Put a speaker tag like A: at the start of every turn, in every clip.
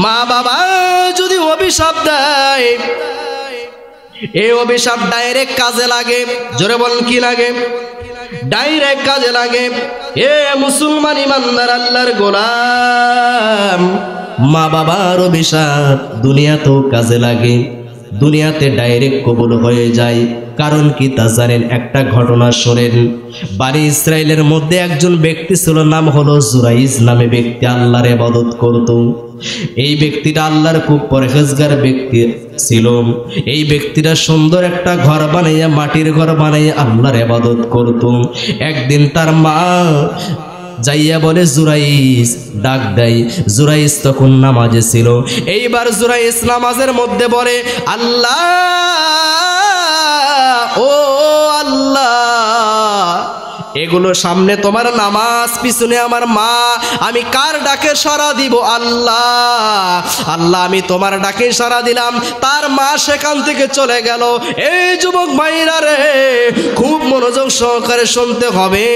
A: মা বাবা যদি অভিশাপ দেয়, এই অভিশাপ ডাইরেক্ট কাজে লাগে। জোরে বলেন কি লাগে? ডাইরেক্ট কাজে লাগে। এ মুসলমান ইমানদার আল্লাহর গোলাম, মা বাবার অভিশাপ দুনিয়াতেও কাজে লাগে, দুনিয়াতে ডাইরেক্ট কবুল হয়ে যায়। কারণ কি তা জানেন? একটা ঘটনা শোনেন। বনি ইসরাইলের মধ্যে একজন ব্যক্তি ছিল, নাম হলো জুরাইজ নামে ব্যক্তি, আল্লাহর ইবাদত করত। এই ব্যক্তিটা আল্লাহর খুব পরহেজগার ব্যক্তি ছিল। এই ব্যক্তিটা সুন্দর একটা ঘর বানাইয়া, মাটির ঘর বানাইয়া আল্লাহর ইবাদত করত। একদিন তার মা যাইয়া বলে জুরাইজ, ডাক দেয়। জুরাইজ তখন নামাজে ছিল। এইবার জুরাইজ নামাজের মধ্যে বলে, আল্লাহ, ও আল্লাহ, এগুলো সামনে তোমার নামাজ, পিছনে আমার মা, আমি কার ডাকে সাড়া দিব? আল্লাহ, আল্লাহ, আমি তোমার ডাকে সাড়া দিলাম, তার মা সেখান থেকে চলে গেল। এই যুবক ভাইরা রে, খুব মনোযোগ সহকারে শুনতে হবে।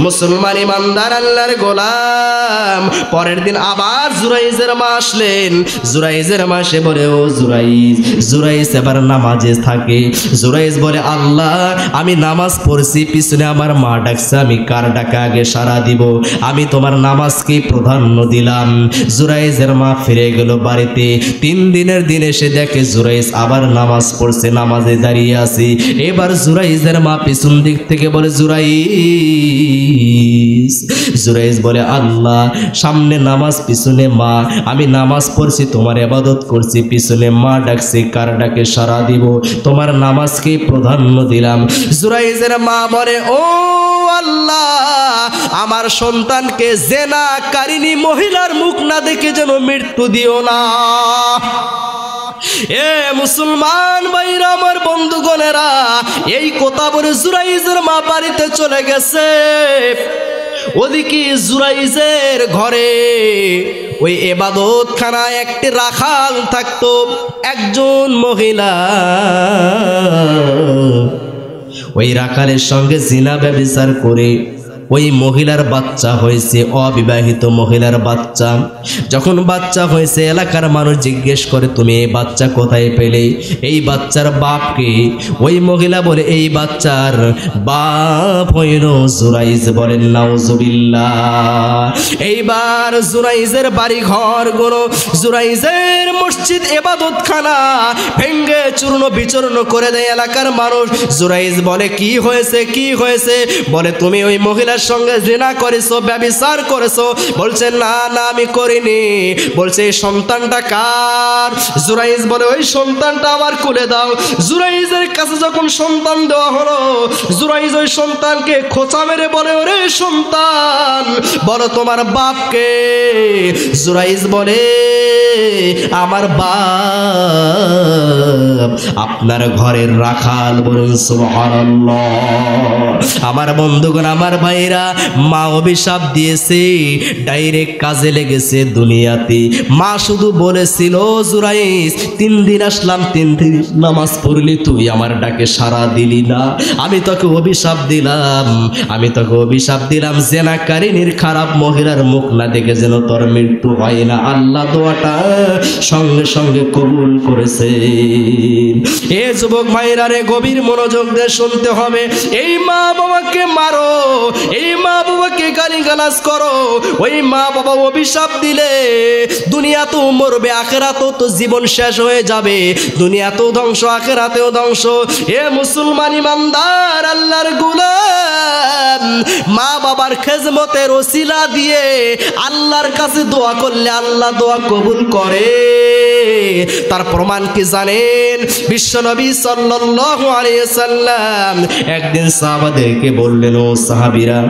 A: মুসলমান ইমানদার আল্লাহর গোলাম, পরের দিন আবার জুরাইজের মা আসলেন। জুরাইজের মা সে বলে, ও জুরাইজ। জুরাইজ এবার নামাজে থাকে। জুরাইজ বলে, আল্লাহ, আমি নামাজ পড়ছি, পিছনে আমার মা ডাকছে, আমি কার ডাকে আগে সাড়া দিব? আমি তোমার নামাজকে প্রাধান্য দিলাম। জুরাইজের মা ফিরে গেল বাড়িতে। 3 দিনের দিন এসে দেখে জুরাইজ আবার নামাজ পড়ছে, নামাজে দাঁড়িয়ে আছে। এবার জুরাইজের মা পিছন দিক থেকে বলে, জুরাইজ। জুরাইজ বলে, আল্লাহ, সামনে নামাজ, পিছনে মা, আমি নামাজ পড়ছি, তোমার ইবাদত করছি, পিছনে মা ডাকছে, কার ডাকে সাড়া দিব? তোমার নামাজকে প্রাধান্য দিলাম। জুরাইজের মা বলে, ও আল্লাহ, আমার সন্তানকে জেনাকারিনী মহিলার মুখ না দেখে যেন মৃত্যু দিও না। এ মুসলমান ভাইরা, আমার বন্ধুগণেরা, এই কথা বলে জুরাইজের মা বাড়িতে চলে গেছে। ওদিকে জুরাইজের ঘরে ওই ইবাদত খানায় একটি রাখাল থাকতো, একজন মহিলা। ওই রাখালের সঙ্গে জিনা ব্যভিচার করে ওই মহিলার বাচ্চা হয়েছে, অবিবাহিত মহিলার বাচ্চা। যখন বাচ্চা হয়েছে, এলাকার মানুষ জিজ্ঞেস করে, তুমি এই বাচ্চা কোথায় পেলে? এই বাচ্চার বাপকে? ওই মহিলা বলে, এই বাচ্চার বাপ হইল জুরাইজ। বলেন নাউজুবিল্লাহ। এইবার জুরাইজের বাড়ি ঘর গুলো, জুরাইজের মসজিদ ইবাদতখানা ভেঙ্গে চূর্ণ বিচূর্ণ করে দেয় এলাকার মানুষ। জুরাইজ বলে, কি হয়েছে, কি হয়েছে? বলে, তুমি ওই মহিলার সঙ্গে জিনা করেছো, ব্যভিচার করেছো। বলছে, না না, আমি করিনি। বলছে, এই সন্তানটা কার? জুরাইজ বলে, ওই সন্তানটা আমার কোলে দাও। জুরাইজের কাছে যখন সন্তান দেওয়া হলো, জুরাইজ ওই সন্তানকে খোঁচা মেরে বলে, ওরে সন্তান, বলো তোমার বাপকে? জুরাইজ বলে, আমার বাপ আপনার ঘরের রাখাল। বলুন সুবহানাল্লাহ। আমার বন্ধুগণ, আমার ভাইরা, মা অভিশাপ দিয়েছে, ডাইরেক্ট কাজে লেগেছে দুনিয়াতে। মা শুধু বলেছিল, জুরাইজ, 3 দিন আসলাম, 3 দিন নামাজ পড়লি, তুই আমার ডাকে সাড়া দিলি না। আমি তোকে অভিশাপ দিলাম, আমি তোকে অভিশাপ দিলাম, জেনাকারিনীর খারাপ মহিলার মুখ না দেখে যেন তোর মৃত্যু হয় না। আল্লাহ দোয়াটা সঙ্গে সঙ্গে কবুল করেছে। এ যুবক ভাইরা রে, গভীর মনোযোগ দিয়ে শুনতে হবে। এই মা বাবাকে মারো, এই মা বাবাকে গালিগালাজ করো, ওই মা বাবা অভিশাপ দিলে দুনিয়াতেও মরবে, আখিরাতেও তো জীবন শেষ হয়ে যাবে। দুনিয়াতেও ধ্বংস, আখিরাতেও ধ্বংস। এ মুসলমান ইমানদার আল্লাহর গোলাম, মা বাবার খেজমতের ওসিলা দিয়ে আল্লাহর কাছে দোয়া করলে আল্লাহ দোয়া কবুল করে। তার প্রমাণ কি জানেন? বিশ্বনবী সাল্লাল্লাহু আলাইহি সাল্লাম একদিন সাহাবাদেরকে বললেন, ও সাহাবীরা,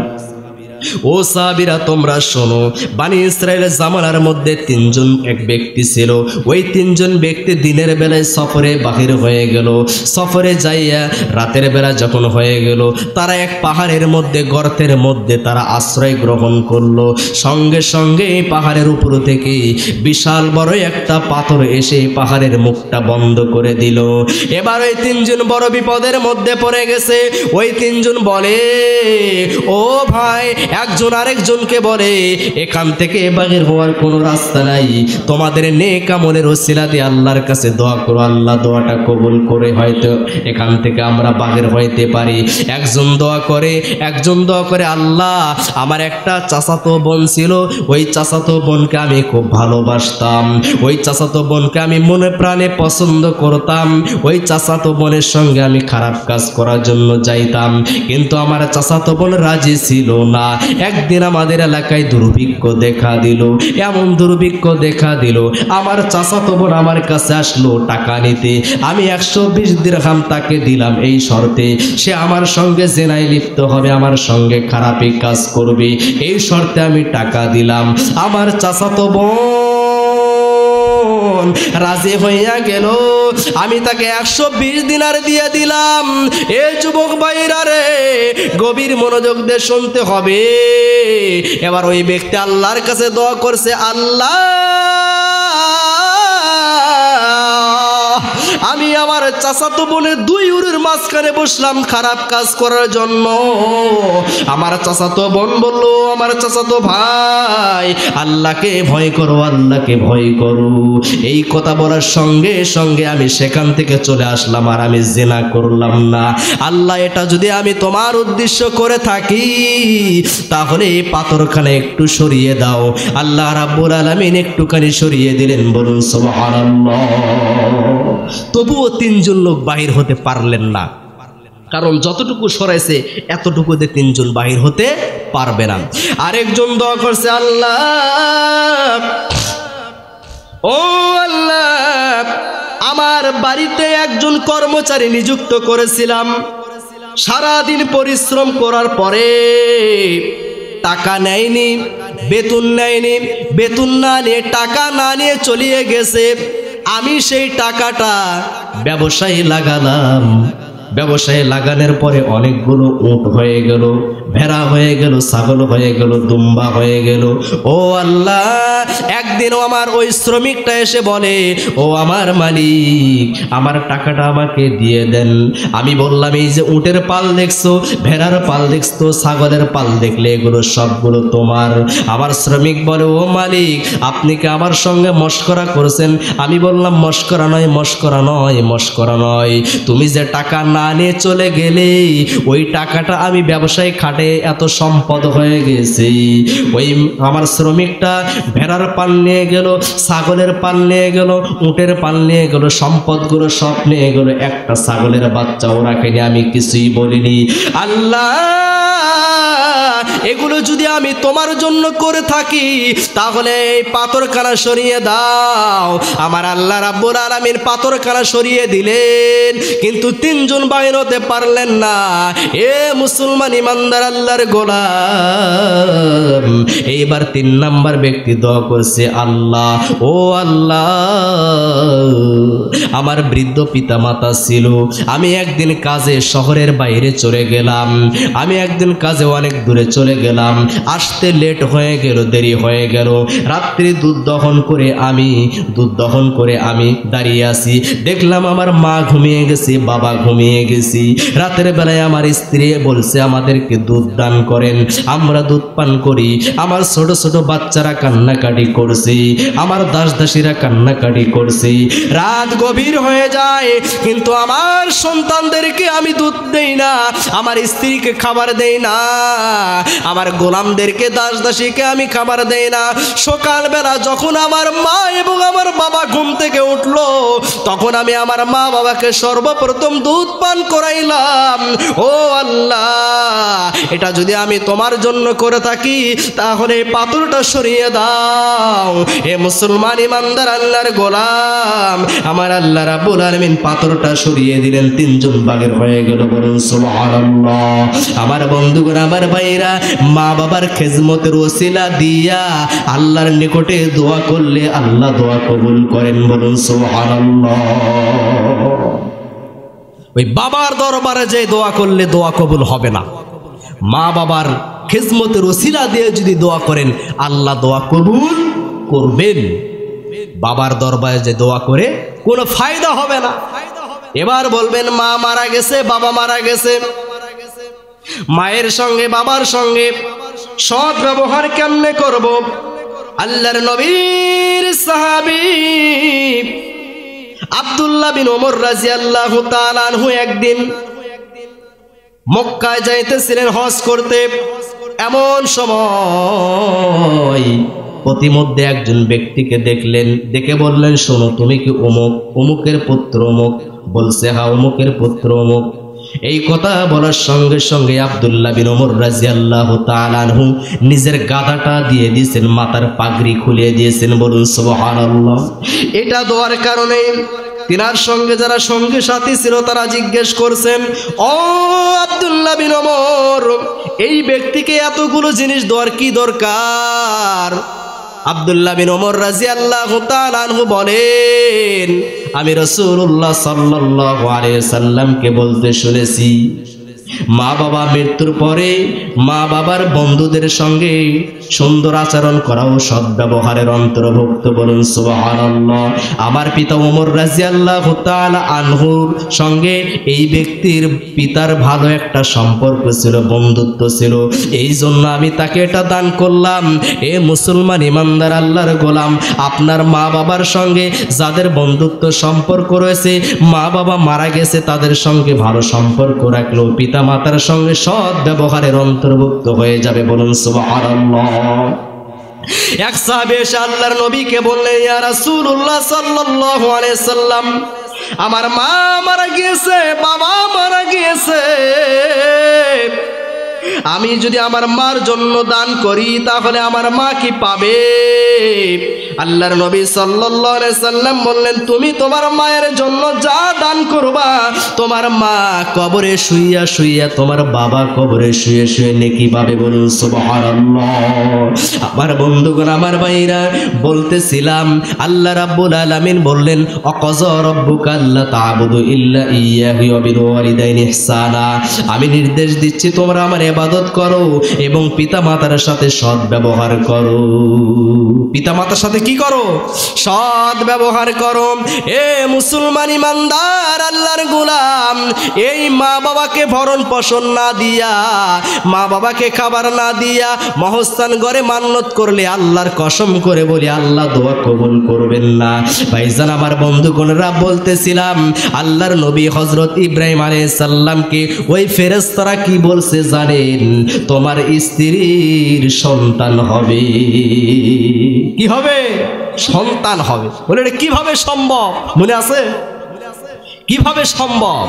A: ও সাহাবীরা, তোমরা শোনো, বনি ইসরাইলের জামানার মধ্যে 3 জন এক ব্যক্তি ছিল। ওই 3 জন ব্যক্তি দিনের বেলায় সফরে বাহির হয়ে গেল। সফরে যাইয়া রাতের বেলা যখন হয়ে গেল, তারা এক পাহাড়ের মধ্যে, গর্তের মধ্যে তারা আশ্রয় গ্রহণ করলো। সঙ্গে সঙ্গে এই পাহাড়ের উপর থেকে বিশাল বড় একটা পাথর এসে পাহাড়ের মুখটা বন্ধ করে দিল। এবার ওই 3 জন বড় বিপদের মধ্যে পড়ে গেছে। ওই 3 জন বলে, ও ভাই, একজন আরেকজনকে বলে এখান থেকে বাহির হওয়ার কোনো রাস্তা নাই, তোমাদের নেক আমলের ওসিলা দিয়ে আল্লাহর কাছে দোয়া করো, আল্লাহ দোয়াটা কবুল করে হয়তো এখান থেকে আমরা বাহির হইতে পারি। একজন দোয়া করে, আল্লাহ আমার একটা চাচাতো বোন ছিল, ওই চাচাতো বোনকে আমি খুব ভালোবাসতাম, ওই চাচাতো বোনকে আমি মনে প্রাণে পছন্দ করতাম, ওই চাচাতো বোনের সঙ্গে আমি খারাপ কাজ করার জন্য যাইতাম, কিন্তু আমার চাচাতো বোন রাজি ছিল না। একদিন আমাদের এলাকায় দুর্ভিক্ষ দেখা দিল, এমন দুর্ভিক্ষ দেখা দিল, আমার চাচাতো বোন আমার কাছে আসলো টাকা নিতে। আমি 120 দিরহাম তাকে দিলাম এই শর্তে সে আমার সঙ্গে জেনায় লিপ্ত হবে, আমার সঙ্গে খারাপি কাজ করবে, এই শর্তে আমি টাকা দিলাম। আমার চাচাতো বোন রাজি হইয়া গেল, আমি তাকে 120 দিনার দিয়ে দিলাম। এ যুবক ভাইরা রে, গভীর মনোযোগ দিয়ে শুনতে হবে। এবার ওই ব্যক্তি আল্লাহর কাছে দোয়া করছে, আল্লাহ আমি আমার চাচাতো বোনের 2 উরুর মাঝখানে বসলাম খারাপ কাজ করার জন্য। আমার চাচাতো বোন বলল, আমার চাচাতো ভাই আল্লাহকে ভয় করো, আল্লাহকে ভয় করো। এই কথা বলার সঙ্গে সঙ্গে আমি সেখান থেকে চলে আসলাম, আর আমি জিনা করলাম না। আল্লাহ এটা যদি আমি তোমার উদ্দেশ্য করে থাকি তাহলে এই পাথরখানা একটু সরিয়ে দাও। আল্লাহ রাব্বুল আলামিন একটুখানি সরিয়ে দিলেন, বলুন সুবহানাল্লাহ। তবুও 3 জন লোক বাহির হতে পারলেন না, কারণ যতটুকু সরাইছে এতটুকুতে 3 জন বাহির হতে পারবে না। আরেকজন দোয়া করছে, আল্লাহ ও আল্লাহ আমার বাড়িতে একজন কর্মচারী নিযুক্ত করেছিলাম, সারাদিন পরিশ্রম করার পরে টাকা নেয়নি, বেতন নেয়নি, বেতন না নিয়ে টাকা না নিয়ে চলিয়ে গেছে। আমি সেই টাকাটা ব্যবসায় লাগালাম, ব্যবসায় লাগানোর পরে অনেকগুলো উট হয়ে গেল, ভেড়া হয়ে গেল, ছাগল হয়ে গেল, দুম্বা হয়ে গেল। ও আল্লাহ একদিনও আমার ওই শ্রমিকটা এসে বলে, ও আমার মালিক আমার টাকাটা আমাকে দিয়ে দেন। আমি বললাম, এই যে উটের পাল দেখছো, ভেড়ার পাল দেখছো, ছাগলের পাল দেখলে এগুলো সবগুলো তোমার। আমার শ্রমিক বলে, ও মালিক আপনি কি আমার সঙ্গে মস্করা করেছেন? আমি বললাম, মস্করা নয়, মস্করা নয়, মস্করা নয়। তুমি যে টাকা না নিয়ে চলে গেলে ওই টাকাটা আমি ব্যবসায় খাটে এত সম্পদ হয়ে গেছে। ওই আমার শ্রমিকটা ভেড়ার পাল নিয়ে গেল, ছাগলের পাল নিয়ে গেল, উটের পাল নিয়ে গেল, সম্পদগুলো সব নিয়ে গেল, একটা ছাগলের বাচ্চাও রাখেনি, আমি কিছুই বলিনি। আল্লাহ এগুলো যদি আমি তোমার জন্য করে থাকি তাহলে এই পাথরখানা সরিয়ে দাও। আমার আল্লাহ রাব্বুল আলামিন পাথরখানা সরিয়ে দিলেন, কিন্তু 3 জন বাইর হতে পারলেন না। এ মুসলমান ইমানদার আল্লাহর গোলাম, এইবার 3 নাম্বার ব্যক্তি দোয়া করছে, আল্লাহ ও আল্লাহ আমার বৃদ্ধ পিতা মাতা ছিল, আমি একদিন কাজে শহরের বাইরে চলে গেলাম, আমি একদিন কাজে অনেক দূরে চলে গেলাম, আসতে লেট হয়ে গেল, দেরি হয়ে গেল। রাত্রি দুধ দহন করে আমি দাঁড়িয়ে আছি, দেখলাম আমার মা ঘুমিয়ে গেছে, বাবা ঘুমিয়ে গেছি। রাতের বেলায় আমার স্ত্রী বলছে আমাদেরকে দুধ দান করেন, আমরা দুধ পান করি। আমার ছোট ছোট বাচ্চারা কান্নাকাটি করছে, আমার দাস দাসীরা কান্নাকাটি করছে। রাত গভীর হয়ে যায়, কিন্তু আমার সন্তানদেরকে আমি দুধ দেই না, আমার স্ত্রীকে খাবার দেই না, আমার গোলামদেরকে দাস দাসীকে আমি খাবার দেই না। সকালবেলা যখন আমার মা এবং আমার বাবা ঘুম থেকে উঠলো, তখন আমি আমার মা বাবাকে সর্বপ্রথম দুধ পান করাইলাম। ও আল্লাহ এটা যদি আমি তোমার জন্য করে থাকি তাহলে পাথরটা সরিয়ে দাও। এ মুসলমান ইমানদার আল্লাহর গোলাম, আমার আল্লাহ রাব্বুল আলামিন পাথরটা সরিয়ে দিলেন, 3 জন বাগের হয়ে গেল, বলুন সুবহানাল্লাহ। আমার বন্ধুগণ, আমার ভাইরা, মা বাবার খেজমতের ওসিলা দিয়া আল্লাহর নিকটে দোয়া করলে আল্লাহ দোয়া কবুল করেন, বলুন সুবহানাল্লাহ। ওই বাবার দরবারে যে দোয়া করলে দোয়া কবুল হবে না, মা বাবার খেজমতের ওসিলা দিয়ে যদি দোয়া করেন আল্লাহ দোয়া কবুল করবেন। বাবার দরবারে যে দোয়া করে কোনো ফায়দা হবে না। এবার বলবেন মা মারা গেছে, বাবা মারা গেছে, মায়ের সঙ্গে বাবার সঙ্গে সৎ ব্যবহার কেমনে করব? আল্লাহর নবীর সাহাবী আব্দুল্লাহ বিন ওমর রাদিয়াল্লাহু তাআলা আনহু একদিন মক্কায় যাইতেছিলেন হজ করতে। এমন সময় প্রতিমধ্যে একজন ব্যক্তিকে দেখলেন, দেখে বললেন, শোনো, তুমি কি অমুক অমুকের পুত্র অমুক? বলছে, হ্যাঁ, অমুকের পুত্র অমুক। এই কথা বলার সঙ্গে সঙ্গে আব্দুল্লাহ বিন ওমর রাদিয়াল্লাহু তাআলা আনহু নিজের গাদাটা দিয়ে দিয়েছেন, মাথার পাগড়ি খুলিয়ে দিয়েছেন। বলুন সুবহানাল্লাহ। এটা দেওয়ার কারণে তিনার সঙ্গে যারা সঙ্গী সাথী ছিল তারা জিজ্ঞেস করছেন, ও আব্দুল্লাহ বিন ওমর, এই ব্যক্তিকে এতগুলো জিনিস দেওয়ার কি দরকার? আব্দুল্লাহ বিন ওমর রাদিয়াল্লাহু তাআলা আনহু বলেন, আমি রাসূলুল্লাহ সাল্লাল্লাহু আলাইহি সাল্লামকে বলতে শুনেছি, মা বাবা মৃত্যুর পরে মা বাবার বন্ধুদের সঙ্গে সুন্দর আচরণ করাও সদ্ব্যবহারের অন্তর্ভুক্ত। বলুন সুবহানাল্লাহ। আমার পিতা ওমর রাদিয়াল্লাহু তাআলা আনহুর সঙ্গে এই ব্যক্তির পিতার ভালো একটা সম্পর্ক ছিল, বন্ধুত্ব ছিল, এই জন্য আমি তাকে এটা দান করলাম। এ মুসলমান ইমানদার আল্লাহর গোলাম, আপনার মা বাবার সঙ্গে যাদের বন্ধুত্ব সম্পর্ক রয়েছে, মা বাবা মারা গেছে, তাদের সঙ্গে ভালো সম্পর্ক রাখলেও পিতা মাতার সঙ্গে সৎ ব্যবহারের অন্তর্ভুক্ত হয়ে যাবে। বলুন সুবহানাল্লাহ। এক সাহাবী এসে আল্লাহর নবীকে বললেন, ইয়া রাসূলুল্লাহ সাল্লাল্লাহু আলাইহি সাল্লাম, আমার মা মারা গিয়েছে, বাবা মারা গিয়েছে, আমি যদি আমার মার জন্য দান করি তাহলে আমার মা কি পাবে? আল্লাহর নবী সাল্লাল্লাহু আলাইহি সাল্লাম বললেন, তুমি তোমার মায়ের জন্য যা দান করবা, তোমার মা কবরে শুইয়া শুইয়া, তোমার বাবা কবরে শুয়ে শুয়ে নেকি পাবে। বলুন সুবহানাল্লাহ। আমার বন্ধুগণ, আমার ভাইরা, বলতেছিলাম আল্লাহ রাব্বুল আলামিন বললেন, অকাযা রাব্বুকা আল্লা তা'বুদু ইল্লা ইয়্যাহু ওয়া বিল ওয়ালিদাইনি ইহসানা। আমি নির্দেশ দিচ্ছি তোমরা আমার ইবাদত করো এবং পিতামাতার সাথে সৎ ব্যবহার করো। পিতামাতার সাথে কি করো? সৎ ব্যবহার করো। এ মুসলমান ইমানদার আল্লাহর গোলাম, এই মা বাবাকে ভরণ পোষণ না দিয়া, মা বাবাকে খাবার না দিয়া মহস্থান ঘরে মান্নত করলে আল্লাহর কসম করে বলি আল্লাহ দোয়া কবুল করবেন না। ভাইজান, আমার বন্ধুগণরা, বলতেছিলাম আল্লাহর নবী হযরত ইব্রাহিম আলাইহিস সালামকে ওই ফেরেশতারা কি বলছে জানেন? তোমার স্ত্রীর সন্তান হবে। কি হবে? সন্তান হবে। বলে এটা কিভাবে সম্ভব? মনে আছে? কিভাবে সম্ভব?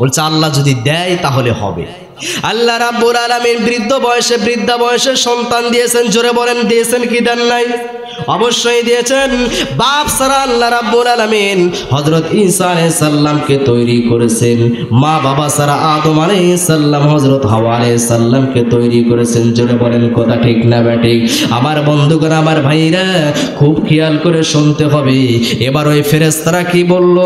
A: বলছে আল্লাহ যদি দেয় তাহলে হবে। আল্লাহ রাব্বুল আলামিন বৃদ্ধা বয়সে সন্তান দিয়েছেন। জোরে বলেন, দিয়েছেন কি দেন নাই? অবশ্যই দিয়েছেন। বাপ ছাড়া আল্লাহ রাব্বুল আলামিন হযরত ঈসা আলাইহিস সালামকে তৈরি করেছেন। মা বাবা ছাড়া আদম আলাইহিস সালাম, হযরত হাওয়া আলাইহিস সালামকে তৈরি করেছেন। জোরে বলেন কথা ঠিক না ব্যাঠিক? আমার বন্ধুগণ, আমার ভাইরা, খুব খেয়াল করে শুনতে হবে। এবার ওই ফেরেশতারা কি বলল?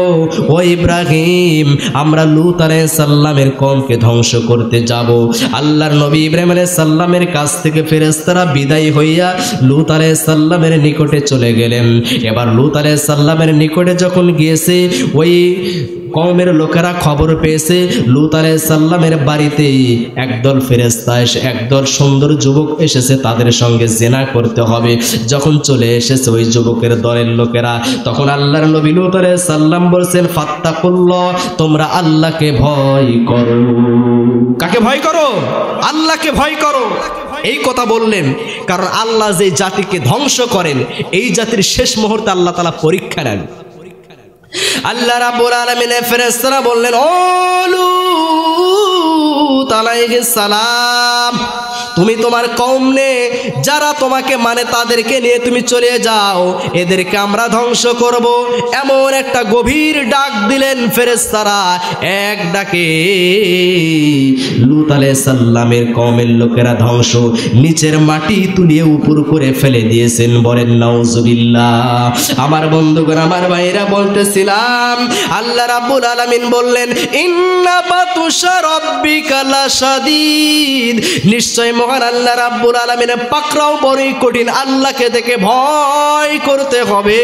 A: ও ইব্রাহিম, আমরা লূত আলাইহিস সালামের কওমকে ধ্বংস করতে যাব। আল্লাহর নবী ইব্রাহিম আলাইহিস সালামের কাছ থেকে ফেরেশতারা বিদায় হইয়া লূত আলাইহিস সালামের নিকটে চলে গেলেন। এবার লূত আলাইহিস সালামের নিকটে যখন গিয়েছে, ওই কওমের লোকেরা খবর পেয়েছে লূত আলাইহিস সালামের বাড়িতে একদল ফেরেশতা এসে, একদল সুন্দর যুবক এসেছে, তাদের সঙ্গে জিনা করতে হবে। যখন চলে এসেছে ওই যুবকের দলের লোকেরা, তখন আল্লাহর নবী লূত আলাইহিস সালাম বলেছেন, ফাত্তাকুল্লাহ, তোমরা আল্লাহকে ভয় করো। কাকে ভয় করো? আল্লাহকে ভয় করো। এই কথা বললেন কারণ আল্লাহ যে জাতিকে ধ্বংস করেন, এই জাতির শেষ মুহূর্তে আল্লাহ তাআলা পরীক্ষা নেন। আল্লাহ রাব্বুল আলামিনের ফেরেশতারা বললেন, ও লূত আলাইহিস সালাম, তুমি তোমার কওম নে, যারা তোমাকে মানে তাদেরকে নিয়ে তুমি চলে যাও, এদেরকে আমরা ধ্বংস করব। এমন একটা গভীর ডাক দিলেন ফেরেশতারা। এক ডাকে লূত আলাইহিস সালামের কওমের লোকেরা ধ্বংস, নিচের মাটি তুলিয়ে উপর করে ফেলে দিয়েছেন। বলেন নাউজুবিল্লাহ। আমার বন্ধুগণ, আমার ভাইরা, বলতেছিলাম আল্লাহ রাব্বুল আলামিন বললেন, ইন্না বাতুশা রাব্বিকা লাশাদীদ, নিশ্চয় মহান আল্লাহ রাব্বুল আলামিনের পাকড়াও বড়ই কঠিন। আল্লাহকে দেখে ভয় করতে হবে।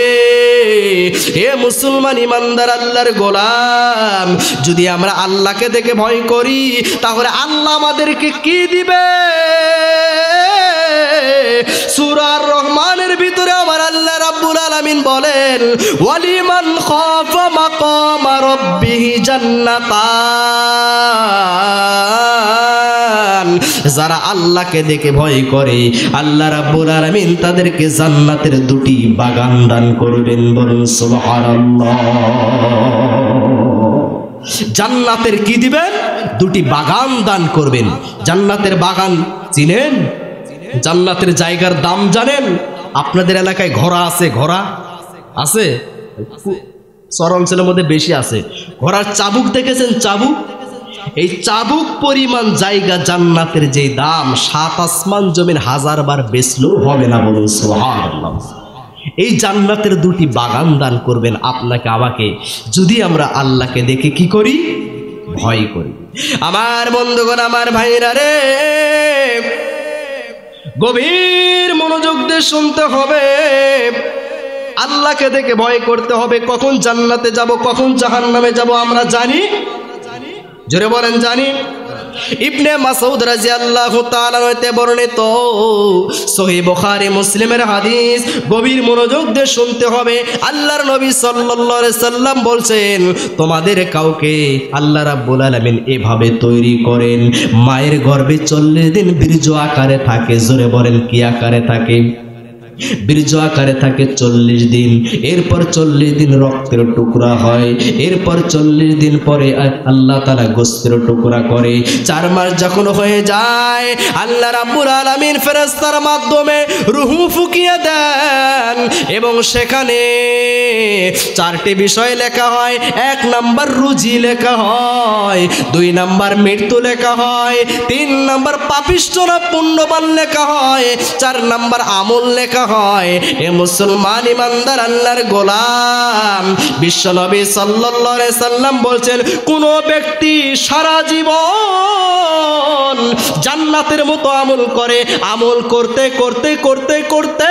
A: হে মুসলমান ইমানদার আল্লাহর গোলাম, যদি আমরা আল্লাহকে দেখে ভয় করি তাহলে আল্লাহ আমাদেরকে কি দিবে? সূরা আর রহমানের ভিতরে আমার আল্লাহ রাব্বুল আলামিন বলেন ওয়ালিমান খাফা মাকামা রাব্বিহি জান্নাতান, যারা আল্লাহকে দেখে ভয় করে আল্লাহ রাব্বুল আলামিন তাদেরকে জান্নাতের দুটি বাগান দান করবেন। বলুন সুবহানাল্লাহ। জান্নাতের কি দিবেন? দুটি বাগান দান করবেন। জান্নাতের বাগান চিনেন? জান্নাতের জায়গার দাম জানেন? আপনাদের এলাকায় ঘোড়া আছে? ঘোড়া আছে? শহরাঞ্চলের মধ্যে বেশি আছে। ঘোড়ার চাবুক দেখেছেন? চাবুক, এই চাবুক পরিমাণ জায়গা জান্নাতের যে দাম 7 আসমান জমিন 1000 বার বেচলেও হবে না। বলুন সুবহানাল্লাহ। এই জান্নাতের দুটি বাগান দান করবেন আপনাকে আমাকে, যদি আমরা আল্লাহকে দেখে কি করি? ভয় করি। আমার বন্ধুগণ, আমার ভাইরা রে, গভীর মনোযোগ দিয়ে শুনতে হবে। আল্লাহকে দেখে ভয় করতে হবে। কখন জান্নাতে যাব, কখন জাহান্নামে যাব আমরা জানি? জোরে বলেন জানি? ইবনে মাসউদ রাদিয়াল্লাহু তাআলা হতে বর্ণিত সহিহ বুখারী মুসলিমের হাদিস, গভীর মনোযোগ দিয়ে শুনতে হবে। আল্লাহর নবী সাল্লাল্লাহু আলাইহি সাল্লাম বলছেন, তোমাদের কাউকে আল্লাহ রাব্বুল আলামিন এভাবে তৈরি করেন, মায়ের গর্ভে 40 দিন বীর্য আকারে থাকে। জোরে বলেন কি আকারে থাকে? বীর্য আকারে থাকে 40 দিন। এরপর 40 দিন রক্তের টুকরা হয়। এরপর 40 দিন পরে আল্লাহ তাআলা গোশতের টুকরা করে। 4 মাস যখন হয়ে যায় আল্লাহ রাব্বুল আলামিন ফেরেশতার মাধ্যমে রূহ ফুঁকিয়ে দেন এবং সেখানে 4টি বিষয় লেখা হয়। 1 নাম্বার রুজি লেখা হয়, 2 নাম্বার মৃত্যু লেখা হয়, 3 নাম্বার পাপিষ্ঠরা পুণ্যবান লেখা হয়, 4 নাম্বার আমল লেখা হয়। এ মুসলমান ইমানদার আল্লাহর গোলাম, বিশ্বনবী সাল্লাল্লাহু আলাইহি সাল্লাম বলছেন, কোন ব্যক্তি সারা জীবন জান্নাতের মতো আমল করে, আমল করতে করতে করতে করতে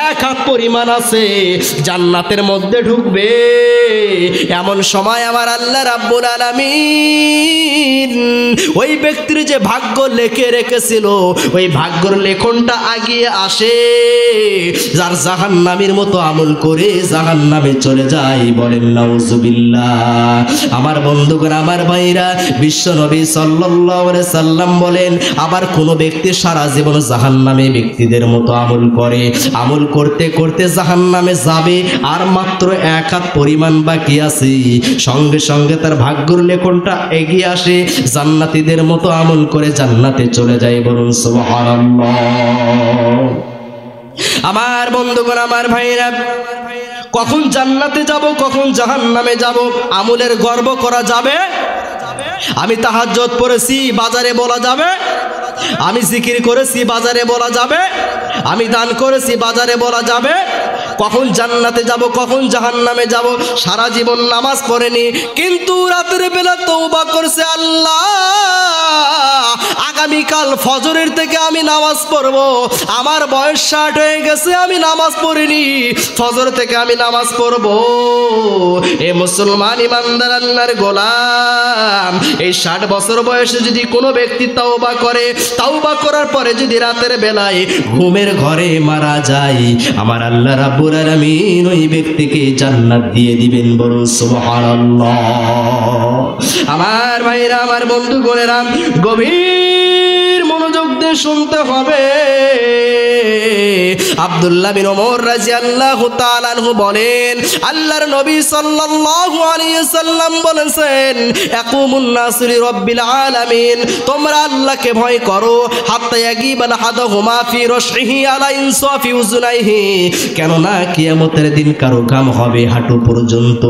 A: 1 হাত পরিমাণ আছে জান্নাতের মধ্যে ঢুকবে। এমন সময় আমার আল্লাহ রাব্বুল আলামিন ওই ব্যক্তির যে ভাগ্য লেখে রেখেছিল ওই ভাগ্যর লেখনটা আগিয়ে আসে, যার জাহান্নামের মতো আমল করে জাহান্নামে চলে যায়। বলেন নাউজুবিল্লাহ। আমার বন্ধুগণ, আমার ভাইরা, বিশ্বনবী সাল্লাল্লাহু আলাইহি সাল্লাম বলেন, আবার কোন ব্যক্তি সারা জীবন জাহান্নামে ব্যক্তিদের মতো আমল করে, আমল করতে করতে জাহান্নামে যাবে, আর মাত্র 1 হাত পরিমাণ বাকি আছে, সঙ্গে সঙ্গে তার ভাগ্যের লেখনটা এগিয়ে আসে, জান্নাতীদের মতো আমল করে জান্নাতে চলে যায়। বলুন সুবহানাল্লাহ। আমার বন্ধুগণ, আমার ভাইরা, কখন জান্নাতে যাব, কখন জাহান্নামে যাব আমলের গর্ব করা যাবে? আমি তাহাজ্জুদ পড়েছি বাজারে বলা যাবে? আমি জিকির করেছি বাজারে বলা যাবে? আমি দান করেছি বাজারে বলা যাবে? কখন জান্নাতে যাব, কখন জাহান্নামে যাব? সারা জীবন নামাজ পড়েনি, কিন্তু রাতের বেলা তওবা করছে, আল্লাহ আগামীকাল ফজরের থেকে আমি নামাজ পড়ব। আমার বয়স 60 হয়ে গেছে, আমি নামাজ পড়িনি, ফজর থেকে আমি নামাজ পড়ব। এ মুসলমান ইমানদার আল্লাহর গোলাম, এই 60 বছর বয়সে যদি কোনো ব্যক্তি তওবা করে, তওবা করার পরে যদি রাতের বেলায় ঘুমের ঘরে মারা যায়, আমার আল্লাহ রাব্বুল আলামিন ওই ব্যক্তিকে জান্নাত দিয়ে দিবেন। বলুন সুবহানাল্লাহ। আমার ভাইরা, আমার বন্ধুগণেরা, গভীর মনোযোগ দিয়ে শুনতে হবে। আব্দুল্লাহ বিন ওমর রাদিয়াল্লাহু তাআলা আনহু বলেন, আল্লাহর নবী সাল্লাল্লাহু আলাইহি সাল্লাম বলেছেন, ইয়াকুমুন নাসু লিরাব্বিল আলামিন, তোমরা আল্লাহকে ভয় করো, হাত্তা ইয়াগিবাল হাদাহুমা ফি রাশিহি আলা ইনসাফি উযুনাইহি, কেননা কিয়ামতের দিন কারো ঘাম হবে হাঁটু পর্যন্ত,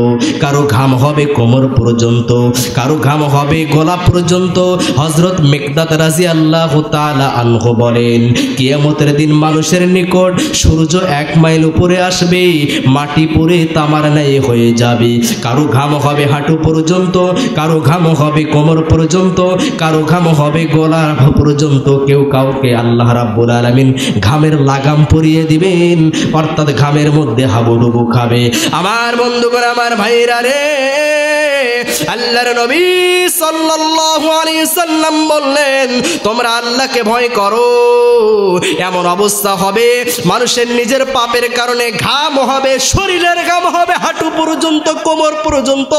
A: কারো ঘাম হবে কোমর পর্যন্ত, কারো ঘাম হবে গলা পর্যন্ত। হযরত মিকদাদ রাদিয়াল্লাহু তাআলা আনহু বলেন, কিয়ামতের দিন মানুষের নিকট সূর্য 1 মাইল উপরে আসবে, মাটি পুড়ে তামার ন্যায় হয়ে যাবে। কারো ঘাম হবে হাঁটু পর্যন্ত, কারো ঘাম হবে কোমর পর্যন্ত, কারো ঘাম হবে গলা পর্যন্ত। কেউ কাউকে আল্লাহ রাব্বুল আলামিন ঘামের লাগাম পরিয়ে দিবেন, অর্থাৎ ঘামের মধ্যে হাবুডুবু খাবে। আমার বন্ধুগণ, আমার ভাইরা রে, আল্লাহর নবী সাল্লাল্লাহু আলাইহি সাল্লাম বললেন, তোমরা আল্লাহকে ভয় করো। এমন অবস্থা হবে মানুষের নিজের পাপের কারণে ঘাম হবে, শরীরের ঘাম হবে হাঁটু পর্যন্ত, কোমর পর্যন্ত,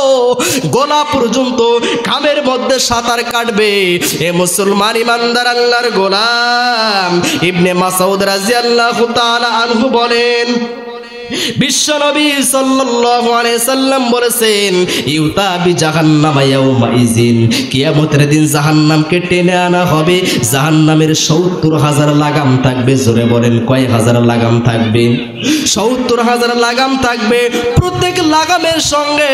A: গলা পর্যন্ত, ঘামের মধ্যে সাঁতার কাটবে। এ মুসলমান ইমানদার আল্লাহর গোলাম ইবনে মাসউদ রাদিয়াল্লাহু তাআলা আনহু বলেন, বিশ্বনবী সাল্লাল্লাহু আলাইহি সাল্লাম বলেছেন, ইউতা বি জাহান্নাম ইয়াউমা ইযিন, কিয়ামতের দিন জাহান্নামকে টেনে আনা হবে। জাহান্নামের ৭০,০০০ লাগাম থাকবে। জোরে বলেন, কয় হাজার লাগাম থাকবে? ৭০,০০০ লাগাম থাকবে। প্রত্যেক লাগামের সঙ্গে